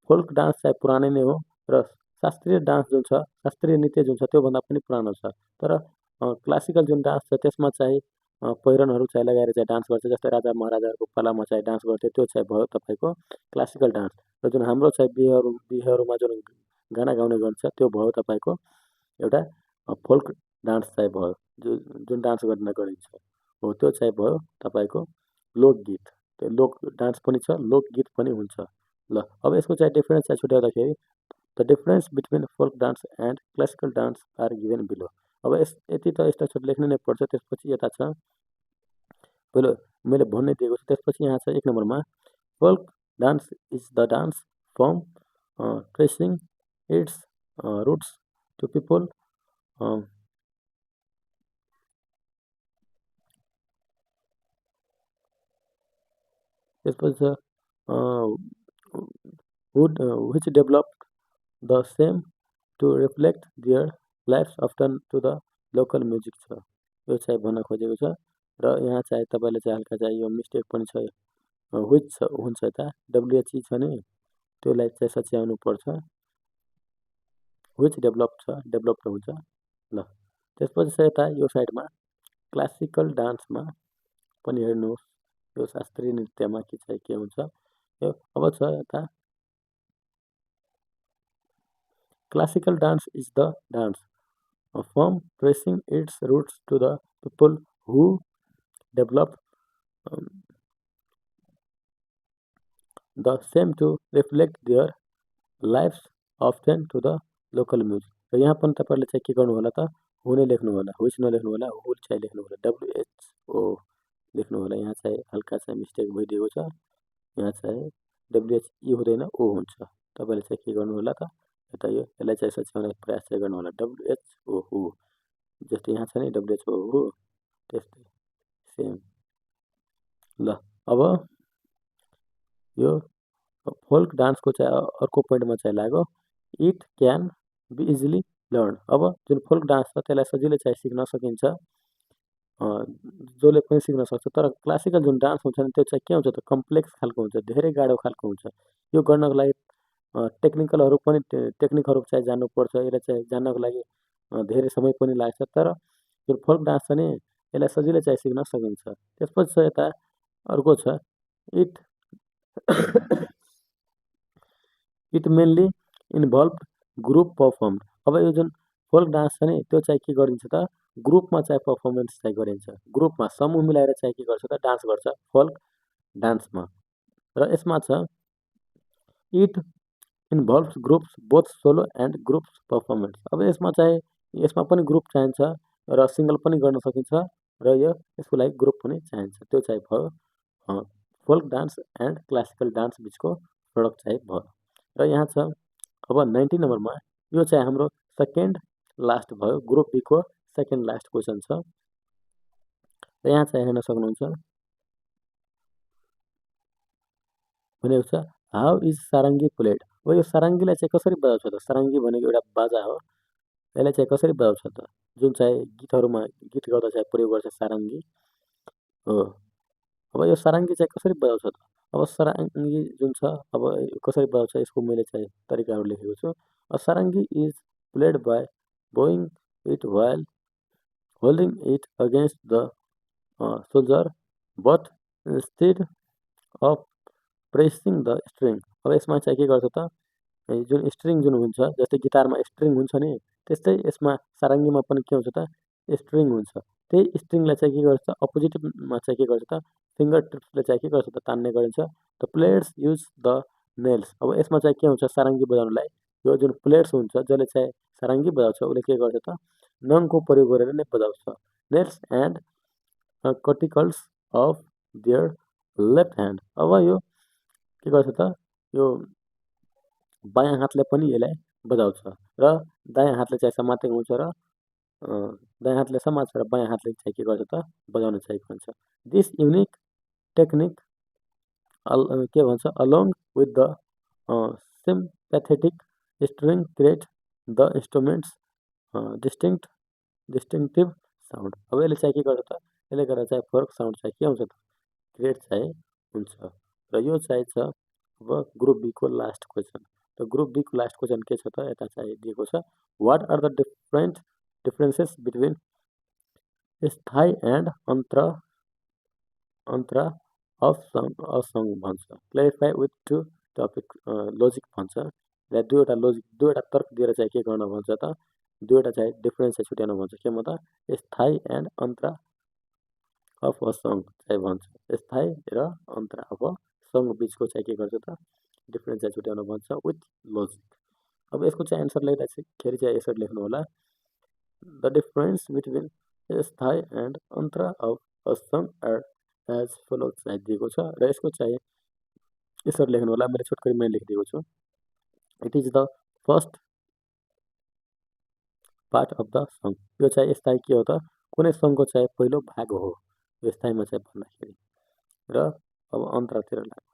फोल्क डान्स चाहिँ पुरानै नै हो र शास्त्रीय डान्स जुन छ, शास्त्रीय नृत्य जुन छ त्योभन्दा पनि पुरानो छ। तर क्लासिकल जुन डान्स छ त्यसमा चाहिँ पहिरनहरू चाहिँ लगाएर चाहिँ डान्स गर्छ, जस्तै राजा महाराजाहरूको पालामा चाहिँ डान्स गर्थे, त्यो चाहिँ भयो तपाईँको क्लासिकल डान्स। र जुन हाम्रो चाहिँ बिहेहरूमा जुन गाना गाउने गर्छ त्यो भयो तपाईँको एउटा फोल्क डान्स चाहिँ भयो, जुन डान्स गर्न गरिन्छ हो, त्यो चाहिँ भयो तपाईँको लोकगीत। त्यो लोक डान्स पनि छ, लोकगीत पनि हुन्छ। ल अब यसको चाहिँ डिफरेन्स चाहिँ छुट्याउँदाखेरि the difference between folk dance and classical dance are given below. अब यति त स्ट्रक्चर लेख्नु नै पर्छ। त्यसपछि यता छ, पहिलो मैले भन्नै दिएको छु। त्यसपछि यहाँ छ 1 नम्बरमा, folk dance is the dance form tracing its roots to people त्यसपछि छ which developed the same to reflect their lives often to the local music छ, यो चाहिँ भन्न खोजेको छ। र यहाँ चाहिँ तपाईँले चाहिँ हल्का चाहिँ यो मिस्टेक पनि छ, which हुन्छ यता WH छ नि, त्यसलाई चाहिँ सच्याउनु पर्छ। which डेभलप्ड हुन्छ। ल त्यसपछि चाहिँ यता यो साइडमा क्लासिकल डान्समा पनि हेर्नुहोस्, यो शास्त्रीय नृत्यमा के चाहिँ के हुन्छ। यो अब छ यता classical dance is the dance form tracing its roots to the people who developed the same to reflect their lives often to the local music। र यहाँ पनि तपाईँले चाहिँ के गर्नु होला त, हुने लेख्नु होला, हुइच नलेख्नु होला, हुल चाहिँ लेख्नु होला, WHO लेख्नु होला। यहाँ चाहिँ हल्का चाहिँ मिस्टेक भइदिएको छ, यहाँ चाहिँ WHE हुँदैन, O हुन्छ। तपाईँले चाहिँ के गर्नु होला त, यता यसलाई चाहिँ सच्याउने प्रयास चाहिँ गर्नु होला, WHO हो, जस्तै यहाँ छ नि WHO हो, त्यस्तै सेम। ल अब यो फोल्क डान्सको चाहिँ अर्को पोइन्टमा चाहिँ लाग्यो, it can be easily learn. अब जुन फोल्क डान्स छ त्यसलाई सजिलै चाहिँ सिक्न सकिन्छ, जसले पनि सिक्न सक्छ। तर क्लासिकल जुन डान्स हुन्छ नि त्यो चाहिँ के हुन्छ त, कम्प्लेक्स खालको हुन्छ, धेरै गाह्रो खालको हुन्छ। यो गर्नको लागि टेक्निकहरू चाहिँ जान्नुपर्छ, यसलाई चाहिँ जान्नको लागि धेरै समय पनि लाग्छ। तर जुन फोल्क डान्स छ नि यसलाई सजिलै चाहिँ सिक्न सकिन्छ। त्यसपछि छ यता अर्को छ, it mainly involve group perform. अब यो जुन फोल्क डान्स छ नि त्यो चाहिँ के गरिन्छ त, ग्रुपमा चाहिँ पर्फर्मेन्स चाहिँ गरिन्छ, ग्रुपमा समूह मिलाएर चाहिँ के गर्छ त, डान्स गर्छ फोल्क डान्समा। र यसमा छ it involves groups both solo and groups performance. अब यसमा पनि ग्रुप चाहिन्छ र सिङ्गल पनि गर्न सकिन्छ, र यसको लागि ग्रुप पनि चाहिन्छ। त्यो चाहिँ भयो folk dance and classical dance बिचको प्रडक्ट चाहिँ भयो। र यहाँ छ अब 19 नम्बरमा, यो चाहिँ हाम्रो सेकेन्ड लास्ट भयो, ग्रुप बीको सेकेन्ड लास्ट क्वेसन छ। र यहाँ चाहिँ हेर्न सक्नुहुन्छ भनेको छ, हाउ इज सारङ्गी प्लेड। अब यो सारङ्गीलाई चाहिँ कसरी बजाउँछ त, सारङ्गी भनेको एउटा बाजा हो, यसलाई चाहिँ कसरी बजाउँछ त, जुन चाहिँ गीतहरूमा गीत गर्दा चाहिँ प्रयोग गर्छ सारङ्गी हो। अब यो सारङ्गी चाहिँ कसरी बजाउँछ त, अब सारङ्गी जुन छ अब कसरी बजाउँछ यसको मैले चाहिँ तरिकाहरू लेखेको छु। Sarangi is played by bowing it while holding it against the shoulder but instead of pressing the string. अब यसमा चाहिँ के गर्छ त, जुन स्ट्रिङ जुन हुन्छ, जस्तै गिटारमा स्ट्रिङ हुन्छ नि त्यस्तै यसमा सारङ्गीमा पनि के हुन्छ त, स्ट्रिङ हुन्छ। त्यही स्ट्रिङलाई चाहिँ के गर्छ, अपोजिटमा चाहिँ के गर्छ त, फिङ्गर टिप्सले चाहिँ के गर्छ त, तान्ने गरिन्छ। The players use the nails. अब यसमा चाहिँ के हुन्छ, सारङ्गी बजाउनलाई यो जुन प्लेयर्स हुन्छ जसले चाहिँ सारङ्गी बजाउँछ उसले के गर्छ त, नङको प्रयोग गरेर नै बजाउँछ। Nails and cuticles of their left hand. अब यो के गर्छ त, यो बायाँ हातले पनि यसलाई बजाउँछ र दायाँ हातले चाहिँ समातेको हुन्छ, र दायाँ हातले समात्छ र बायाँ हातले चाहिँ के गर्छ त, बजाउन चाहिँ भन्छ। दिस युनिक टेक्निक के भन्छ along with the sympathetic string create the instruments distinctive sound. अब यसले चाहिँ के गर्छ त, यसले गर्दा चाहिँ फरक साउन्ड चाहिँ के हुन्छ त, क्रिएट चाहिँ हुन्छ। र यो चाहिँ छ अब ग्रुप बी को लास्ट क्वेसन। र ग्रुप बी को लास्ट क्वेसन के छ त, यता चाहिँ दिएको छ what are the differences between sthayi and antara of song भन्छ। Clarify with two topic logic भन्छ। र दुईवटा तर्क दिएर चाहिँ के गर्न भन्छ त, दुईवटा चाहिँ डिफरेन्स चाहिँ छुट्याउन भन्छ। केमा त, स्थायी and antara of a song चाहिँ भन्छ। स्थायी र अन्तर अफ सङ बिचको चाहिँ के गर्छ त, डिफरेन्स चाहिँ छुट्याउन भन्छ विथ लोजिक। अब यसको चाहिँ एन्सर लेख्दाखेरि चाहिँ यसरी लेख्नु होला, the difference between sthayi and antara of a song are as follows चाहिँ दिएको छ। र यसको चाहिँ यसरी लेख्नु होला, मैले छोटकरीमा लेखिदिएको छु। It is the first part of the song. यो चाहिँ स्थायी के हो त, कुनै सङको चाहिँ पहिलो भाग हो यो स्थायीमा चाहिँ भन्दाखेरि। र अब अन्तरतिर लाग्यो।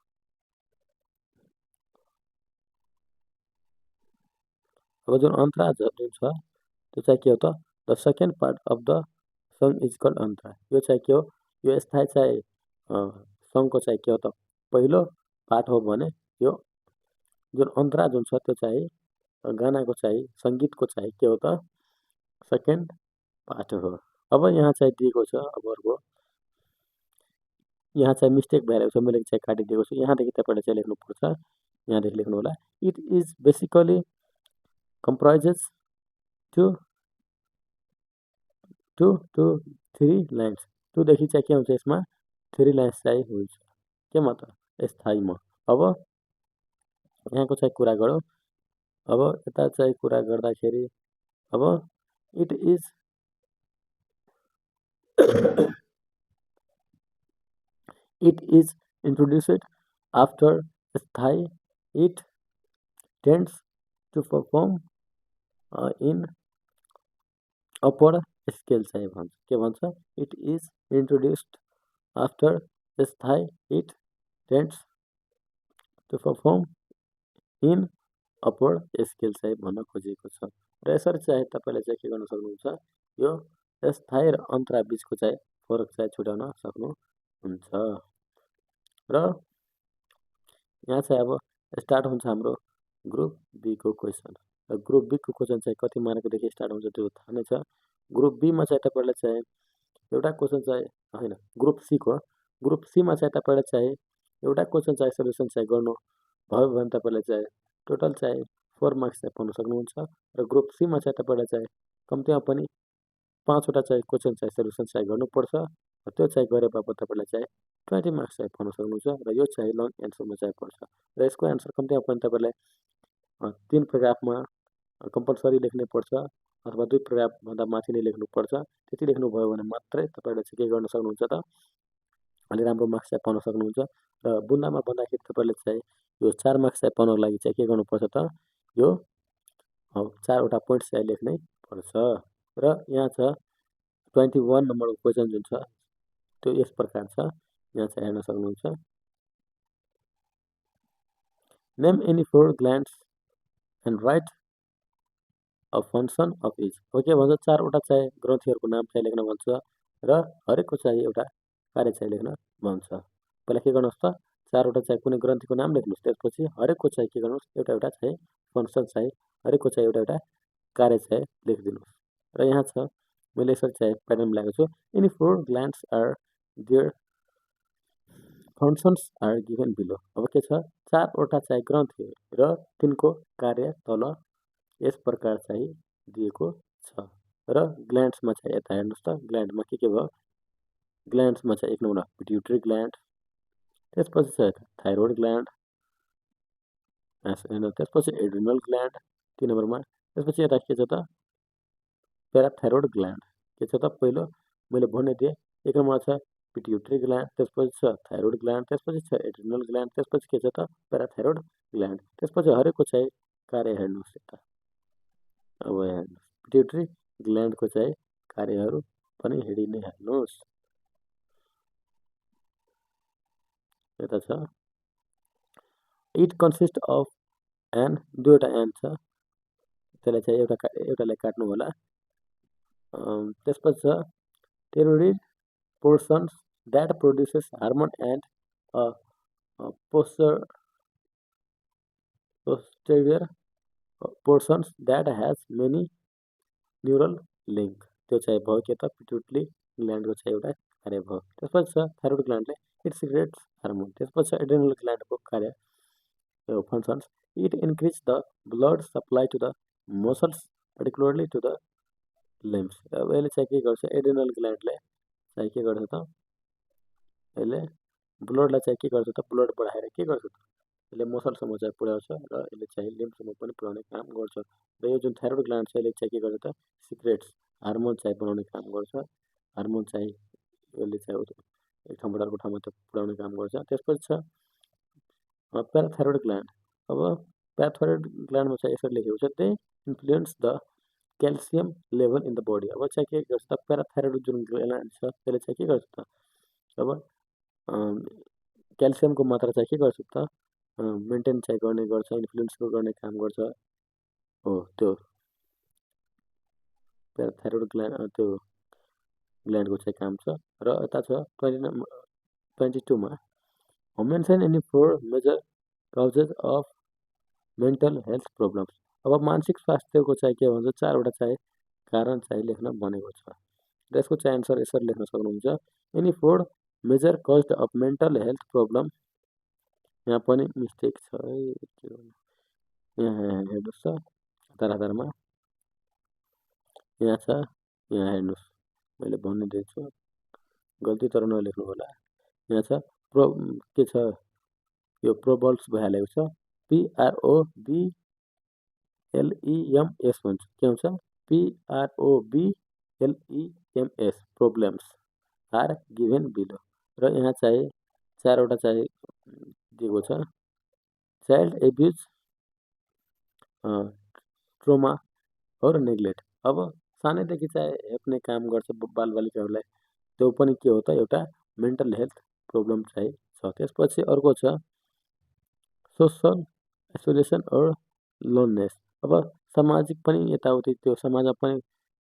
अब जुन अन्तरा जुन छ त्यो चाहिँ के हो त, the second part of the song is called antara. यो चाहिँ के हो, यो स्थायी चाहिँ सङको चाहिँ के हो त, पहिलो पार्ट हो भने यो जुन अन्तरा जुन छ त्यो चाहिँ गानाको चाहिँ सङ्गीतको चाहिँ के हो त, सेकेन्ड पार्ट हो। अब यहाँ चाहिँ दिएको छ, अब अर्को यहाँ चाहिँ मिस्टेक भइरहेको छ, मैले चाहिँ काटिदिएको छु। यहाँदेखि तपाईँले चाहिँ लेख्नुपर्छ, यहाँदेखि लेख्नु होला, it is basically comprises two to three lines. टूदेखि चाहिँ के हुन्छ यसमा, 3 लाइन्स चाहिँ हुन्छ केमा त, स्थायीमा। अब यहाँको चाहिँ कुरा गरौँ, अब यता चाहिँ कुरा गर्दाखेरि अब इट इज introduced after स्थायी, it tends to perform in upward scale चाहिँ भन्छ। के भन्छ, it is introduced after sthayi, it tends to perform in upward scale चाहिँ भन्न खोजेको छ। र यसरी चाहिँ तपाईँले चाहिँ के गर्न सक्नुहुन्छ, यो स्थायी र अन्तरा बिचको चाहिँ फरक चाहिँ छुट्याउन सक्नुहुन्छ। र यहाँ चाहिँ अब स्टार्ट हुन्छ हाम्रो ग्रुप बी को क्वेसन। र ग्रुप बी को क्वेसन चाहिँ कति मार्कदेखि स्टार्ट हुन्छ त्यो थाहा नै छ। ग्रुप बीमा चाहिँ तपाईँलाई चाहिँ एउटा क्वेसन चाहिँ होइन, ग्रुप सीमा चाहिँ तपाईँले चाहिँ एउटा क्वेसन चाहिँ सोल्युसन चाहिँ गर्नु भयो भने तपाईँले चाहिँ टोटल चाहिँ 4 मार्क्स चाहिँ पाउन सक्नुहुन्छ। र ग्रुप सीमा चाहिँ तपाईँले चाहिँ कम्तीमा पनि 5वटा चाहिँ क्वेसन चाहिँ सोल्युसन चाहिँ गर्नुपर्छ। र त्यो चाहिँ गरे बापत तपाईँलाई चाहिँ 20 मार्क्स चाहिँ पाउन सक्नुहुन्छ। र यो चाहिँ लङ एन्सरमा चाहिँ पर्छ। र यसको एन्सर कम्तीमा पनि तपाईँलाई 3 प्याराग्राफमा कम्पलसरी लेख्नै पर्छ, अथवा 2 प्याराग्राफभन्दा माथि नै लेख्नुपर्छ। त्यति लेख्नुभयो भने मात्रै तपाईँले चाहिँ के गर्न सक्नुहुन्छ त, अलि राम्रो मार्क्स चाहिँ पाउन सक्नुहुन्छ। र बुन्दामा भन्दाखेरि तपाईँले चाहिँ यो 4 मार्क्स चाहिँ पाउनको लागि चाहिँ के गर्नुपर्छ त, यो 4वटा पोइन्ट्स चाहिँ लेख्नै पर्छ। र यहाँ छ 21 नम्बरको क्वेसन जुन छ त्यो यस प्रकार छ, यहाँ चाहिँ हेर्न सक्नुहुन्छ। Name any 4 glands and right a function of each. हो के भन्छ, 4वटा चाहिँ ग्रन्थीहरूको नाम चाहिँ लेख्न भन्छ र हरेकको चाहिँ एउटा कार्य चाहिँ लेख्न भन्छ। पहिला के गर्नुहोस् त, 4वटा चाहिँ कुनै ग्रन्थीको नाम लेख्नुहोस्, त्यसपछि हरेकको चाहिँ के गर्नुहोस्, एउटा एउटा चाहिँ फङ्सन चाहिँ हरेकको चाहिँ एउटा एउटा कार्य चाहिँ लेखिदिनुहोस्। र यहाँ छ, मैले यसरी चाहिँ प्याटर्न ल्याएको छु, any 4 glands are their functions are given below. अब के छ, 4वटा चाहिँ ग्रन्थी र तिनको कार्य तल यस प्रकार चाहिँ दिएको छ। र ग्ल्यान्ड्समा चाहिँ यता हेर्नुहोस् त, ग्ल्यान्डमा के भयो, ग्ल्यान्ड्समा चाहिँ 1 नम्बर पिट्युटरी ग्ल्यान्ड, त्यसपछि छ थाइरोइड ग्ल्यान्ड, त्यसपछि एड्रिनल ग्ल्यान्ड 3 नम्बरमा, त्यसपछि यता के छ त प्याराथाइरोइड ग्ल्यान्ड। के छ त, पहिलो मैले भन्ने दिएँ 1 नम्बरमा छ पिट्युटरी ग्ल्यान्ड, त्यसपछि छ थाइरोइड ग्ल्यान्ड, त्यसपछि छ एड्रिनल ग्ल्यान्ड, त्यसपछि के छ त प्याराथाइरोइड ग्ल्यान्ड। त्यसपछि हरेकको चाहिँ कार्य हेर्नुहोस् यता। अब हेर्नुहोस् पिट्युटरी ग्ल्यान्डको चाहिँ कार्यहरू पनि हेरि नै हाल्नुहोस्। यता छ इट कन्सिस्ट अफ एन, दुईवटा एन छ, त्यसलाई चाहिँ एउटालाई काट्नु होला। त्यसपछि छ टेरोइड portions that produces hormone and posterior portions that has many neural link। त्यो चाहिँ भयो के त पिट्युटरी ग्ल्यान्डको चाहिँ एउटा कार्य भयो। त्यसपछि छ थाइरोइड ग्ल्यान्डले इट सिक्रेट्स हार्मोन। त्यसपछि छ एड्रिनल ग्ल्यान्डको कार्य functions, it increase the blood supply to the muscles, particularly to the limbs। अब यसले चाहिँ के गर्छ, एड्रिनल ग्ल्यान्डले चाहिँ के गर्छ त, यसले ब्लडलाई चाहिँ के गर्छ त, ब्लड बढाएर के गर्छ त, यसले मसलसम्म चाहिँ पुर्याउँछ र यसले चाहिँ लिम्फसम्म पनि पुर्याउने काम गर्छ। र यो जुन थाइरोइड ग्ल्यान्ड छ यसले चाहिँ के गर्छ त, सिक्रेट्स हार्मोन चाहिँ बनाउने काम गर्छ। हार्मोन चाहिँ यसले चाहिँ एक ठाउँबाट अर्को ठाउँमा त पुर्याउने काम गर्छ। त्यसपछि छ प्याराथाइरोइड ग्ल्यान्ड। अब प्याराथाइरोइड ग्ल्यान्डमा चाहिँ यसरी लेखेको छ, they influence the calcium level in the body. अब चाहिँ के गर्छ त, प्याराथाइरोइड जुन ग्ल्यान्ड छ त्यसले चाहिँ के गर्छ त, अब क्याल्सियमको मात्रा चाहिँ के गर्छ त, मेन्टेन चाहिँ गर्ने गर्छ, इन्फ्लुएन्स गर्ने काम गर्छ हो त्यो प्याराथाइरोइड ग्ल्यान्ड, त्यो ग्ल्यान्डको चाहिँ काम छ। र यता छ 22 मा mention any 4 major causes of mental health problems. अब मानसिक स्वास्थ्यको चाहिँ के भन्छ, 4वटा चाहिँ कारण चाहिँ लेख्न भनेको छ। र यसको चाहिँ एन्सर यसरी लेख्न सक्नुहुन्छ, any 4 major cause of mental health problem. यहाँ पनि मिस्टेक छ है, यहाँ हेर्नुहोस् त हतारमा यहाँ छ, यहाँ हेर्नुहोस् मैले भनिदिन्छु, गल्ती तर नलेख्नु होला। यहाँ छ के छ, यो प्रोबल्स भइहालेको छ, PROBLEMS भन्छ, के हुन्छ PROBLEMS, problems are given below. र यहाँ चाहिँ 4वटा चाहिँ दिएको छ, चाइल्ड एब्युज, ट्रोमा और नेग्लेक्ट। अब सानैदेखि चाहिँ हेप्ने काम गर्छ बालबालिकाहरूलाई, त्यो पनि के हो त, एउटा मेन्टल हेल्थ प्रब्लम चाहिँ छ। त्यसपछि अर्को छ सोसल आइसोलेसन और लोननेस। अब सामाजिक पनि यताउति, त्यो समाजमा पनि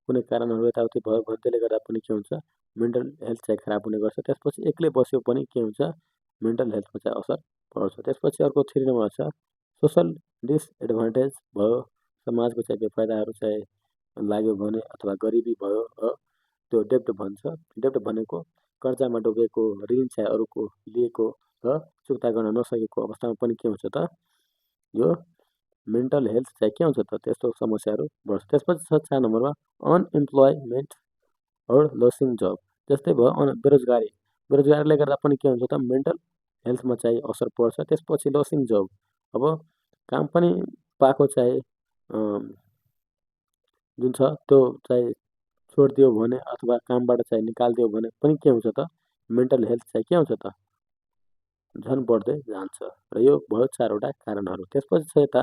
कुनै कारणहरू यताउति भयो भने त्यसले गर्दा पनि के हुन्छ, मेन्टल हेल्थ चाहिँ खराब हुने गर्छ। त्यसपछि एक्लै बस्यो पनि के हुन्छ, मेन्टल हेल्थमा चाहिँ असर पर्छ। त्यसपछि अर्को 3 नम्बर छ सोसल डिसएडभान्टेज भयो, समाजको चाहिँ बेफाइदाहरू चाहिँ लाग्यो भने अथवा गरिबी भयो, त्यो डेब्ट भन्छ। डेब्ट भनेको कर्जामा डुबेको, ऋण चाहिँ अरूको लिएको र चुक्ता गर्न नसकेको अवस्थामा पनि के हुन्छ त, यो मेन्टल हेल्थ चाहिँ के हुन्छ त, त्यस्तो समस्याहरू बढ्छ। त्यसपछि छ 4 नम्बरमा अनइम्प्लोइमेन्ट और लसिङ जब। जस्तै भयो बेरोजगारीले गर्दा पनि के हुन्छ त, मेन्टल हेल्थमा चाहिँ असर पर्छ। त्यसपछि लसिङ जब, अब काम पनि पाएको चाहिँ जुन छ त्यो चाहिँ छोडिदियो भने अथवा कामबाट चाहिँ निकालिदियो भने पनि के हुन्छ त, मेन्टल हेल्थ चाहिँ के हुन्छ त, झन् बढ्दै जान्छ। र यो भयो 4वटा कारणहरू। त्यसपछि छ यता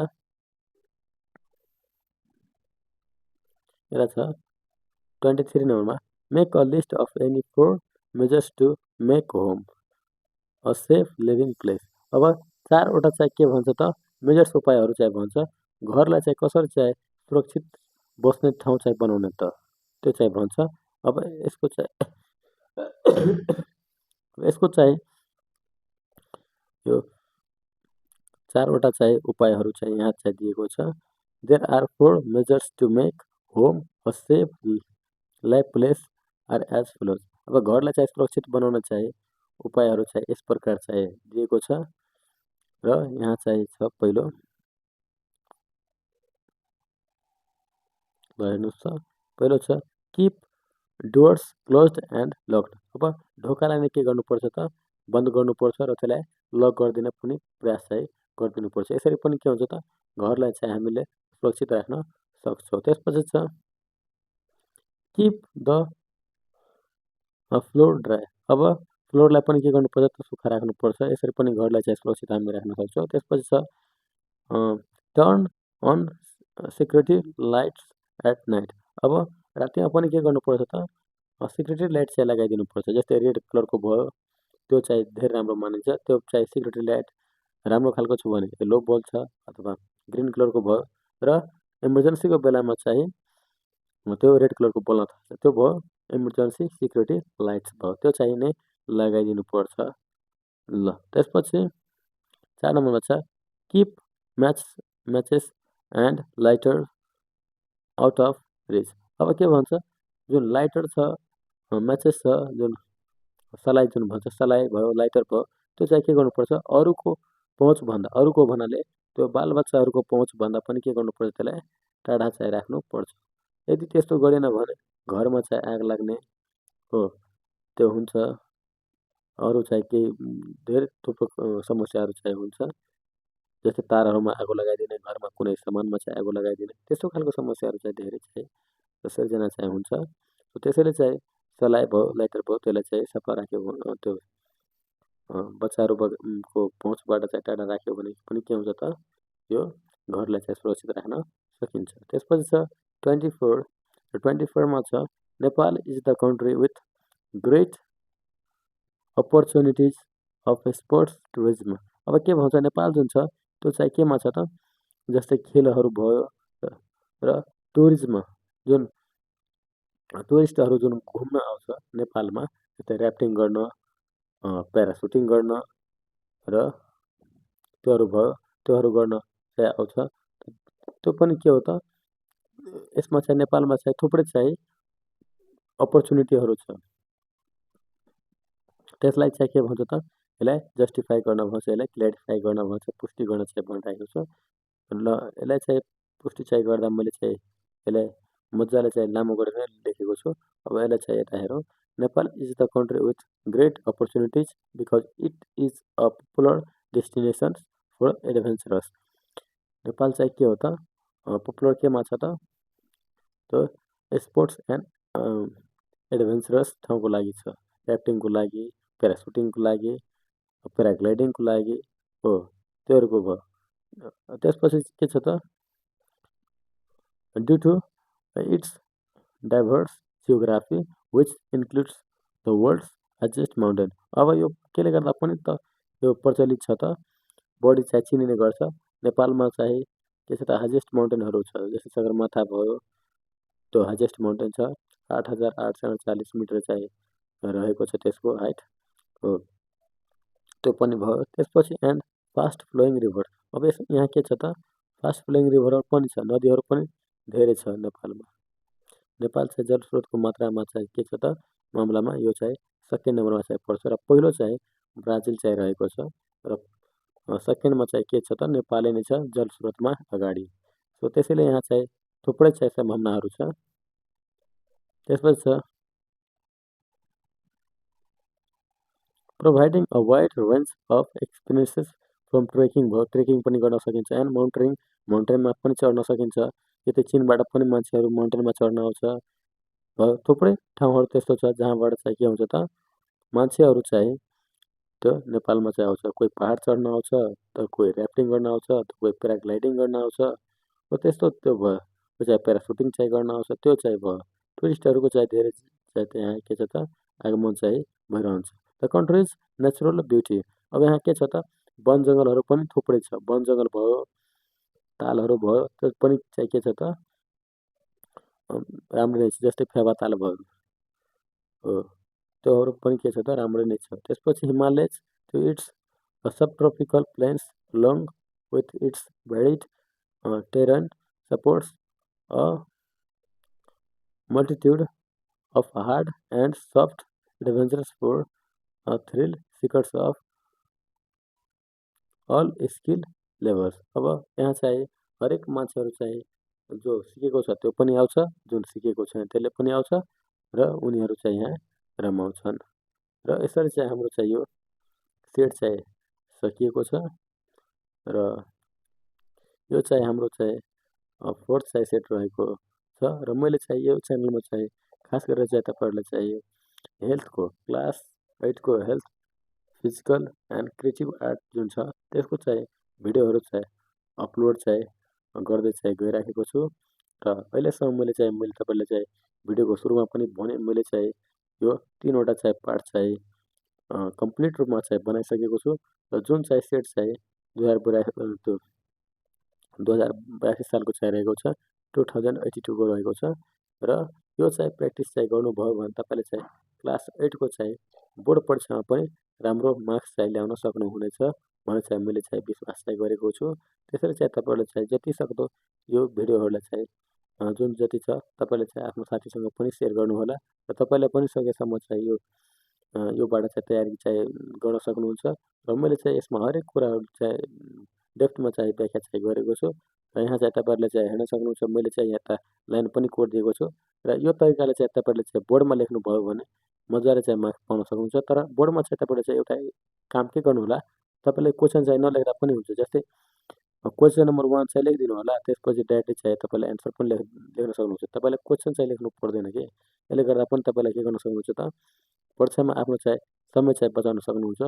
छ 23 नम्बरमा make a list of any 4 measures to make home a safe living place. अब 4वटा चाहिँ के भन्छ त, मेजर्स उपायहरू चाहिँ भन्छ, घरलाई चाहिँ कसरी चाहिँ सुरक्षित बस्ने ठाउँ चाहिँ बनाउने त, त्यो चाहिँ भन्छ। अब यसको चाहिँ यो 4वटा चाहिँ उपायहरू चाहिँ यहाँ चाहिँ दिएको छ। There are 4 measures to make home a safe life place are as follows. अब घरलाई चाहिँ सुरक्षित बनाउन चाहिँ उपायहरू चाहिँ यस प्रकार चाहिँ दिएको छ। र यहाँ चाहिँ छ पहिलो, हेर्नुहोस् त, पहिलो छ किप डोर्स क्लोज्ड एन्ड लक्ड। अब ढोकालाई नै के गर्नुपर्छ त, बन्द गर्नुपर्छ र त्यसलाई लक गरिदिन पनि प्रयास चाहिँ गरिदिनुपर्छ। यसरी पनि के हुन्छ त, घरलाई चाहिँ हामीले सुरक्षित राख्न सक्छौँ। त्यसपछि छ किप द फ्लोर ड्राई। अब फ्लोरलाई पनि के गर्नुपर्छ त, सुक्खा राख्नुपर्छ। यसरी पनि घरलाई चाहिँ सुरक्षित हामी राख्न सक्छौँ। त्यसपछि छ turn on security lights at night. अब रातिमा पनि के गर्नुपर्छ त, सिक्युरिटी लाइट चाहिँ लगाइदिनुपर्छ। जस्तै रेड कलरको भयो, त्यो चाहिँ धेरै राम्रो मानिन्छ, त्यो चाहिँ सिक्युरिटी लाइट राम्रो खालको छु भने येल्लो बल्छ अथवा ग्रीन कलरको भयो र इमर्जेन्सीको बेलामा चाहिँ त्यो रेड कलरको बल्न थाल्छ। त्यो भयो इमर्जेन्सी सिक्युरिटी लाइट्स भयो, त्यो चाहिँ नै लगाइदिनु पर्छ। ल त्यसपछि 4 नम्बरमा छ keep matches and lighter out of rich. अब के भन्छ, जुन लाइटर छ म्याचेस छ, जुन सलाई जुन भन्छ सलाई भयो लाइटर भयो, त्यो चाहिँ के गर्नुपर्छ अरूको पहुँचभन्दा, अरूको भन्नाले त्यो बालबच्चाहरूको पहुँचभन्दा पनि के गर्नुपर्छ त्यसलाई टाढा चाहिँ राख्नुपर्छ। यदि त्यस्तो गरेन भने घरमा चाहिँ आग लाग्ने हो त्यो हुन्छ। अरू चाहिँ केही धेरै थुप्रो समस्याहरू चाहिँ हुन्छ, जस्तै तारहरूमा आगो लगाइदिने, घरमा कुनै सामानमा चाहिँ आगो लगाइदिने, त्यस्तो खालको समस्याहरू चाहिँ धेरै चाहिँ सिर्जना चाहिँ हुन्छ। त्यसैले चाहिँ सलाई भयो लाइटर भयो त्यसलाई चाहिँ सफा राख्यो, त्यो बच्चाहरू को पहुँचबाट चाहिँ टाढा राख्यो भने पनि के हुन्छ त यो घरलाई चाहिँ सुरक्षित राख्न सकिन्छ। त्यसपछि छ 24। 24मा छ Nepal is the country with great opportunities of sports tourism. अब के भन्छ नेपाल जुन छ त्यो चाहिँ केमा छ त, जस्तै खेलहरू भयो र टुरिज्म, जुन टुरिस्टहरू जुन घुम्न आउँछ नेपालमा, जस्तै ऱ्याफ्टिङ गर्न, प्यारासुटिङ गर्न र त्योहरू भयो, त्योहरू गर्न चाहिँ आउँछ। त्यो पनि के हो त, यसमा चाहिँ नेपालमा चाहिँ थुप्रै चाहिँ अपर्च्युनिटीहरू छ। त्यसलाई चाहिँ के भन्छ त, यसलाई जस्टिफाई गर्न भन्छ, यसलाई क्ल्यारिफाई गर्न भन्छ, पुष्टि गर्न चाहिँ भनिरहेको छु। ल यसलाई चाहिँ पुष्टि चाहिँ गर्दा मैले चाहिँ यसलाई मजाले चाहिँ लामो गरेर लेखेको छु। अब यसलाई चाहिँ यता हेरौँ, Nepal is the country with great opportunities because it is a popular destination for adventurous. Nepal चाहिँ के हो त, पपुलर केमा छ त, त्यो स्पोर्ट्स एन्ड एडभेन्चरस ठाउँको लागि छ, ऱ्याफ्टिङको लागि, प्यारासुटिङको लागि, प्याराग्लाइडिङको लागि हो, त्योहरूको भयो। त्यसपछि के छ त, due to its diverse geography which includes the world's highest mountain. अब यो केले गर्दा पनि त यो प्रचलित छ त, बढी चाहिँ चिनिने गर्छ। नेपालमा चाहिँ के छ त, हाइएस्ट माउन्टेनहरू छ, जस्तै सगरमाथा भयो, त्यो हाइएस्ट माउन्टेन छ, 8840 मिटर चाहिँ रहेको छ त्यसको हाइट हो, त्यो पनि भयो। त्यसपछि एन्ड फास्ट फ्लोइङ रिभर। अब यहाँ के छ त, फास्ट फ्लोइङ रिभरहरू पनि छ, नदीहरू पनि धेरै छ नेपालमा। नेपाल चाहिँ जलस्रोतको मात्रामा चाहिँ के छ त मामलामा यो चाहिँ सेकेन्ड नम्बरमा चाहिँ पर्छ र पहिलो चाहिँ ब्राजिल चाहिँ रहेको छ र सेकेन्डमा चाहिँ के छ त नेपालै नै छ जलस्रोतमा अगाडि। सो त्यसैले यहाँ चाहिँ थुप्रै चाहिँ सम्भावनाहरू छ। त्यसपछि छ providing a wide range of experiences from trekking भयो, ट्रेकिङ पनि गर्न सकिन्छ, एन्ड माउन्टेनिङ, माउन्टेनमा पनि चढ्न सकिन्छ। यतै चीनबाट पनि मान्छेहरू माउन्टेनमा चढ्न आउँछ भयो। थुप्रै ठाउँहरू त्यस्तो छ जहाँबाट चाहिँ के हुन्छ त मान्छेहरू चाहिँ त्यो नेपालमा चाहिँ आउँछ, कोही पहाड चढ्न आउँछ, त कोही ऱ्याफ्टिङ गर्न आउँछ, त कोही प्याराग्लाइडिङ गर्न आउँछ, त्यस्तो त्यो भयो। त्यो चाहिँ प्यारासुटिङ चाहिँ गर्न आउँछ, त्यो चाहिँ भयो। टुरिस्टहरूको चाहिँ धेरै चाहिँ त्यहाँ के छ त आगमन चाहिँ भइरहन्छ। The countries natural beauty. अब यहाँ के छ त वन जङ्गलहरू पनि थुप्रै छ, वन जङ्गल भयो, तालहरू भयो, त्यो पनि चाहिँ के छ त राम्रो नै छ, जस्तै फेवा ताल भयो हो, त्योहरू पनि के छ त राम्रो नै छ। त्यसपछि Himalayas to its subtropical plains long with its varied terrain supports a multitude of hard and soft adventures for thrill seekers of all skill levels. अब यहाँ चाहिँ हरेक मान्छेहरू चाहिँ जो सिकेको छ त्यो पनि आउँछ, जुन सिकेको छैन त्यसले पनि आउँछ र उनीहरू चाहिँ यहाँ रमाउँछन्। र यसरी चाहिँ हाम्रो चाहिँ यो सेट चाहिँ सकिएको छ र यो चाहिँ हाम्रो चाहिँ फोर्थ चाहिँ सेट रहेको छ। र मैले चाहिँ यो च्यानलमा चाहिँ खास गरेर चाहिँ तपाईँहरूलाई चाहिँ हेल्थको क्लास 8को health, physical and creative art जुन छ त्यसको चाहिँ भिडियोहरू चाहिँ अपलोड चाहिँ गर्दै चाहिँ गइराखेको छु। र अहिलेसम्म मैले तपाईँलाई चाहिँ भिडियोको सुरुमा पनि भने मैले चाहिँ यो 3वटा चाहिँ पार्ट चाहिँ कम्प्लिट रूपमा चाहिँ बनाइसकेको छु। र जुन चाहिँ सेट चाहिँ त्यो 2082 सालको चाहिँ रहेको छ, 2082 रहेको छ। र यो चाहिँ प्र्याक्टिस चाहिँ गर्नुभयो भने तपाईँले चाहिँ क्लास 8 को चाहिँ बोर्ड परीक्षामा पनि राम्रो मार्क्स चाहिँ ल्याउन सक्नुहुनेछ भनेर चाहिँ मैले चाहिँ विश्वास चाहिँ गरेको छु। त्यसैले चाहिँ तपाईँहरूले चाहिँ जतिसक्दो यो भिडियोहरूलाई चाहिँ जुन जति छ तपाईँले चाहिँ आफ्नो साथीसँग पनि सेयर गर्नुहोला र तपाईँलाई पनि सकेसम्म चाहिँ योबाट चाहिँ तयारी चाहिँ गर्न सक्नुहुन्छ। र मैले चाहिँ यसमा हरेक कुराहरू चाहिँ डेप्थमा चाहिँ व्याख्या चाहिँ गरेको छु। र यहाँ चाहिँ तपाईँहरूले चाहिँ हेर्न सक्नुहुन्छ, मैले चाहिँ यता लाइन पनि कोडिदिएको छु। र यो तरिकाले चाहिँ तपाईँहरूले चाहिँ बोर्डमा लेख्नुभयो भने मजाले चाहिँ मार्क्स पाउन सक्नुहुन्छ। तर बोर्डमा चाहिँ तपाईँले चाहिँ एउटा काम के गर्नुहोला, तपाईँले क्वेसन चाहिँ नलेख्दा पनि हुन्छ। जस्तै क्वेसन नम्बर 1 चाहिँ लेखिदिनु होला, त्यसपछि डाइरेक्टली चाहिँ तपाईँले एन्सर पनि लेख्न सक्नुहुन्छ। तपाईँले क्वेसन चाहिँ लेख्नु पर्दैन कि, यसले गर्दा पनि तपाईँले के गर्न सक्नुहुन्छ त परीक्षामा आफ्नो चाहिँ समय चाहिँ बचाउन सक्नुहुन्छ।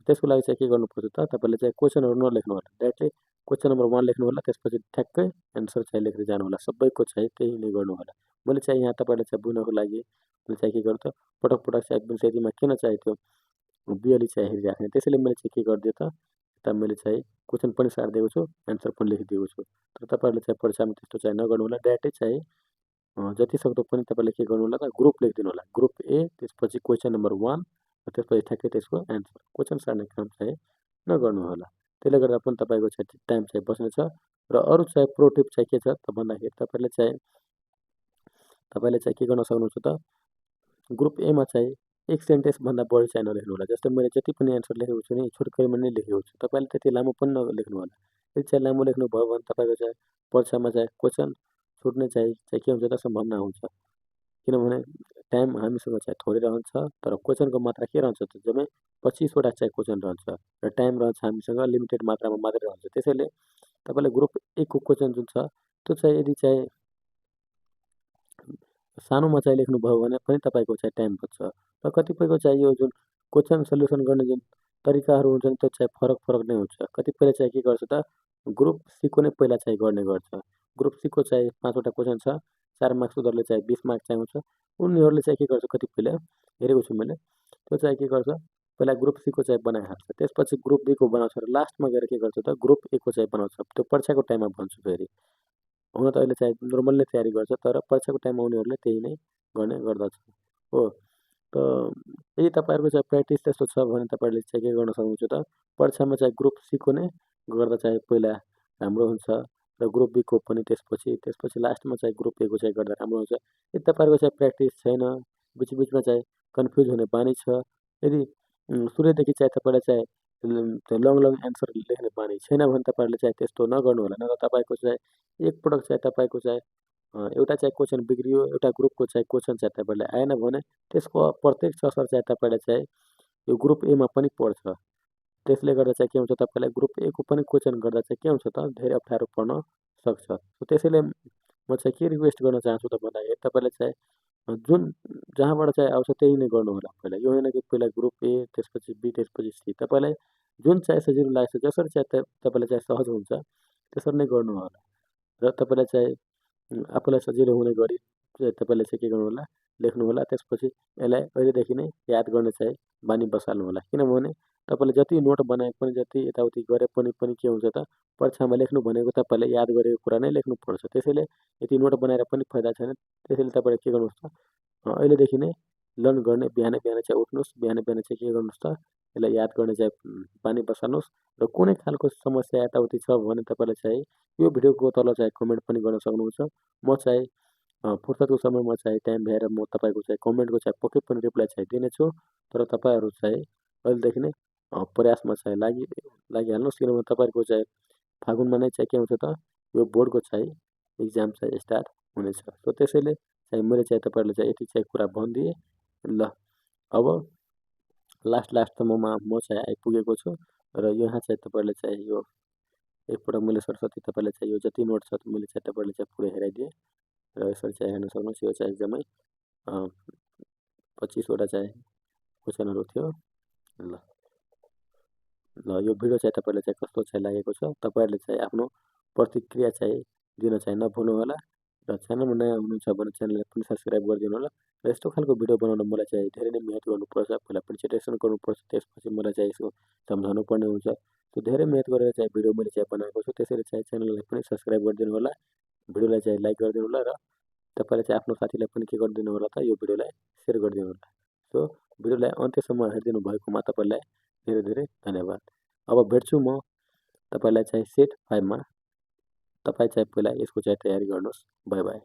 त्यसको लागि चाहिँ के गर्नुपर्छ त तपाईँले चाहिँ क्वेसनहरू नलेख्नु होला, डाइरेक्टली क्वेसन नम्बर 1 लेख्नु होला, त्यसपछि ठ्याक्कै एन्सर चाहिँ लेख्दै जानु होला। सबैको चाहिँ त्यही नै गर्नु होला। मैले चाहिँ यहाँ तपाईँले चाहिँ बुझ्नको लागि मैले चाहिँ के गर्छु त पटक पटक चाहिँ विषयमा किन चाहिँ त्यो बियली चाहिँ हेरिराख्ने, त्यसैले मैले चाहिँ के गरिदिएँ त यता मैले चाहिँ क्वेसन पनि सारिदिएको छु, एन्सर पनि लेखिदिएको छु। तर तपाईँहरूले चाहिँ परीक्षामा त्यस्तो चाहिँ नगर्नु होला, डाइरेक्टै चाहिँ जतिसक्दो पनि तपाईँले के गर्नु होला त ग्रुप लेखिदिनु होला, ग्रुप ए, त्यसपछि क्वेसन नम्बर 1 र त्यसपछि ठ्याक्कै त्यसको एन्सर, क्वेसन सार्ने काम चाहिँ नगर्नु होला। त्यसले गर्दा पनि तपाईँको चाहिँ टाइम चाहिँ बस्नेछ। र अरू चाहिँ प्रो टिप चाहिँ के छ त भन्दाखेरि तपाईँले चाहिँ के गर्न सक्नुहुन्छ त ग्रुप एमा चाहिँ एक सेन्टेन्सभन्दा बढी चाहिँ नलेख्नु होला। जस्तै मैले जति पनि एन्सर लेखेको छु नि छोटकरीमा नै लेखेको छु, तपाईँले त्यति लामो पनि नलेख्नु होला। यदि चाहिँ लामो लेख्नुभयो भने तपाईँको चाहिँ परीक्षामा चाहिँ क्वेसन छुट्ने चाहिँ के हुन्छ त सम्भावना हुन्छ। किनभने टाइम हामीसँग चाहिँ थोरै रहन्छ, तर क्वेसनको मात्रा के रहन्छ त जम्मै 25वटा चाहिँ क्वेसन रहन्छ र टाइम रहन्छ हामीसँग लिमिटेड मात्रामा मात्रै रहन्छ। त्यसैले तपाईँले ग्रुप ए को क्वेसन जुन छ त्यो चाहिँ यदि चाहिँ सानोमा चाहिँ लेख्नुभयो भने पनि तपाईँको चाहिँ टाइम बच्छ। र कतिपयको चाहिँ यो जुन क्वेसन सल्युसन गर्ने जुन तरिकाहरू हुन्छन् त्यो चाहिँ फरक नै हुन्छ। कतिपयले चाहिँ के गर्छ त ग्रुप सीको नै पहिला चाहिँ गर्ने गर्छ। ग्रुप सीको चाहिँ 5वटा क्वेसन छ, 4 मार्क्स उनीहरूले चाहिँ 20 मार्क्स चाहिँ हुन्छ। उनीहरूले चाहिँ के गर्छ कतिपयले हेरेको छु मैले, त्यो चाहिँ के गर्छ पहिला ग्रुप सीको चाहिँ बनाइहाल्छ, त्यसपछि ग्रुप बीको बनाउँछ र लास्टमा गएर के गर्छ त ग्रुप ए को चाहिँ बनाउँछ। त्यो परीक्षाको टाइममा भन्छु फेरि। हुन त अहिले चाहिँ नर्मल नै तयारी गर्छ, तर परीक्षाको टाइममा उनीहरूले त्यही नै गर्ने गर्दछ हो। त यदि तपाईँहरूको चाहिँ प्र्याक्टिस त्यस्तो छ भने तपाईँहरूले चाहिँ के गर्न सक्नुहुन्छ त परीक्षामा चाहिँ ग्रुप सीको नै गर्दा चाहिँ पहिला राम्रो हुन्छ र ग्रुप बीको पनि त्यसपछि लास्टमा चाहिँ ग्रुप ए को चाहिँ गर्दा राम्रो हुन्छ। यदि तपाईँहरूको चाहिँ प्र्याक्टिस छैन, बिचमा चाहिँ कन्फ्युज हुने बानी छ, यदि सुरुदेखि चाहिँ तपाईँलाई चाहिँ त्यो लङ एन्सर लेख्ने बानी छैन भने तपाईँहरूले चाहिँ त्यस्तो नगर्नु होला। नत्र तपाईँको चाहिँ एकपटक चाहिँ तपाईँको चाहिँ एउटा चाहिँ क्वेसन बिग्रियो, एउटा ग्रुपको चाहिँ क्वेसन चाहिँ तपाईँले आएन भने त्यसको प्रत्यक्ष असर चाहिँ तपाईँलाई चाहिँ यो ग्रुप एमा पनि पर्छ। त्यसले गर्दा चाहिँ के हुन्छ तपाईँलाई ग्रुप ए को पनि क्वेसन गर्दा चाहिँ के हुन्छ त धेरै अप्ठ्यारो पर्न सक्छ। त्यसैले म चाहिँ के रिक्वेस्ट गर्न चाहन्छु त भन्दाखेरि तपाईँले चाहिँ जुन जहाँबाट चाहिँ आउँछ त्यही नै गर्नु होला पहिला। यो होइन कि पहिला ग्रुप ए, त्यसपछि बी, त्यसपछि सी। तपाईँलाई जुन चाहिँ सजिलो लाग्छ, जसरी चाहिँ तपाईँलाई चाहिँ सहज हुन्छ त्यसरी नै गर्नु होला। र तपाईँलाई चाहिँ आफूलाई सजिलो हुने गरी तपाईँले चाहिँ के गर्नु होला लेख्नु होला। त्यसपछि यसलाई अहिलेदेखि नै याद गर्ने चाहिँ बानी बसाल्नु होला। किनभने तपाईँले जति नोट बनाए पनि जति यताउति गरे पनि के हुन्छ त परीक्षामा लेख्नु भनेको तपाईँले याद गरेको कुरा नै लेख्नुपर्छ। त्यसैले यति नोट बनाएर पनि फाइदा छैन। त्यसैले तपाईँले के गर्नुहोस् त अहिलेदेखि नै लर्न गर्ने, बिहान चाहिँ उठ्नुहोस्, बिहान चाहिँ के गर्नुहोस् त यसलाई याद गर्ने चाहिँ बानी बसाल्नुहोस्। र कुनै खालको समस्या यताउति छ भने तपाईँले चाहिँ यो भिडियोको तल चाहिँ कमेन्ट पनि गर्न सक्नुहुन्छ। म चाहिँ फुर्सदको समयमा चाहिँ टाइम भ्याएर म तपाईँको चाहिँ कमेन्टको चाहिँ पक्कै पनि रिप्लाई चाहिँ दिनेछु। तर तपाईँहरू चाहिँ अहिलेदेखि नै प्रयासमा चाहिँ लागिहाल्नुहोस्। किनभने तपाईँहरूको चाहिँ फागुनमा नै चाहिँ के हुन्छ त यो बोर्डको चाहिँ इक्जाम चाहिँ स्टार्ट हुनेछ। सो त्यसैले चाहिँ मैले चाहिँ तपाईँहरूले चाहिँ यति चाहिँ कुरा भनिदिएँ। ल अब लास्टसम्ममा म चाहिँ आइपुगेको छु र यहाँ चाहिँ तपाईँहरूले चाहिँ यो एकपटक मैले सरस्वती तपाईँले चाहिँ यो जति नोट छ मैले चाहिँ तपाईँहरूले चाहिँ पुरै हेराइदिएँ र यसरी चाहिँ हेर्न सक्नुहोस्। यो चाहिँ एकदमै 25वटा चाहिँ क्वेसनहरू थियो। ल यो भिडियो चाहिँ तपाईँलाई चाहिँ कस्तो चाहिँ लागेको छ तपाईँहरूले चाहिँ आफ्नो प्रतिक्रिया चाहिँ दिन चाहिँ नभुल्नु होला। र च्यानलमा नयाँ हुनुहुन्छ भने च्यानललाई पनि सब्सक्राइब गरिदिनु होला। र यस्तो खालको भिडियो बनाउन मलाई चाहिँ धेरै नै मेहनत गर्नुपर्छ, पहिला प्रेजेन्टेसन गर्नुपर्छ, त्यसपछि मलाई चाहिँ यसको सम्झाउनु पर्ने हुन्छ। सो धेरै मेहनत गरेर चाहिँ भिडियो मैले चाहिँ बनाएको छु, त्यसैले चाहिँ च्यानललाई पनि सब्सक्राइब गरिदिनु होला, भिडियोलाई चाहिँ लाइक गरिदिनु होला र तपाईँले चाहिँ आफ्नो साथीलाई पनि के गरिदिनु होला त, यो भिडियोलाई सेयर गरिदिनु होला। सो भिडियोलाई अन्त्यसम्म हेरिदिनु भएकोमा तपाईँलाई धेरै धेरै धन्यवाद। अब भेट्छु म तपाईँलाई चाहिँ सेट 5 मा। तपाईँ चाहिँ पहिला यसको चाहिँ तयारी गर्नुहोस्। By by.